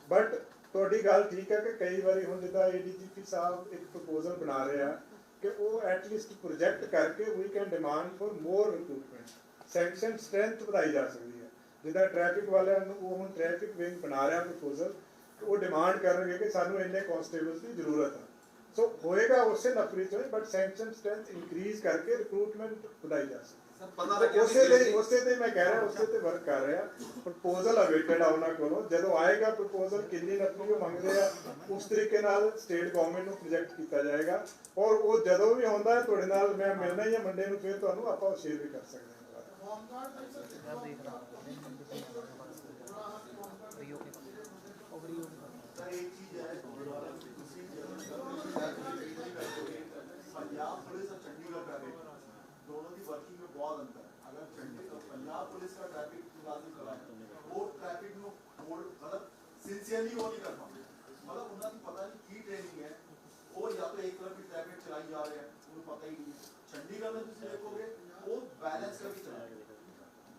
बट थोड़ी गल ठीक है कि कई बार हम जिदा ADGP साहब एक प्रपोजल बना रहे हैं कि वो एटलीस्ट प्रोजेक्ट करके we can demand for more recruitment, sanction strength बढ़ाई जा सकती है। जिदा ट्रैफिक वाले वो हम ट्रैफिक विंग बना रहा प्रपोजल, वो डिमांड करेंगे कि सानू इन्ने कॉन्स्टेबल्स की जरूरत है। सो होएगा उससे नफरी चो, बट सैंक्शन स्ट्रेंथ इंक्रीज करके रिक्रूटमेंट बढ़ाई जा सकती है। उसे ते मैं कह रहा उसे ते वर्क कर रहा, प्रपोजल अवेटेड है उन्होंने को, जो आएगा प्रपोजल कितनी नफरी वो मंग रहे हैं उस तरीके नाल स्टेट गवर्नमेंट को प्रोजेक्ट किया जाएगा और वो जो भी आता है थोड़े नाल मैं मिलना ही है मंडे को, फिर तुहानू आपां शेयर भी कर सकते हैं। पंजाब पुलिस और चंडीगढ़ ट्रैफिक दोनों की वर्किंग में बहुत अंतर है। अगर पंजाब पुलिस का ट्रैफिक मुलाजिम कराए वो ट्रैफिक में मतलब सिंसियरली वो नहीं कर पाते, मतलब उन्होंने पता नहीं की ट्रेनिंग है, वो या तो एक तरफ की ट्रैफिक चलाई जा रहे हैं उन्हें पता ही नहीं। चंडीगढ़ में तुम देखोगे वो बैलेंस करके चलाएंगे।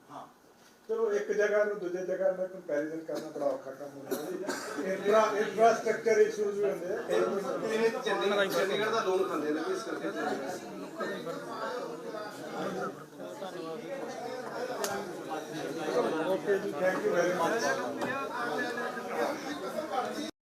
हाँ चलो एक जगह दूसरी जगह में कंपैरिजन करना बड़ा औखा काम होता है, इंफ्रास्ट्रक्चर इश्यूज भी होंगे हैं। चंडीगढ़ का लोन खाते हैं इस करके। ओके जी, थैंक यू वेरी मच।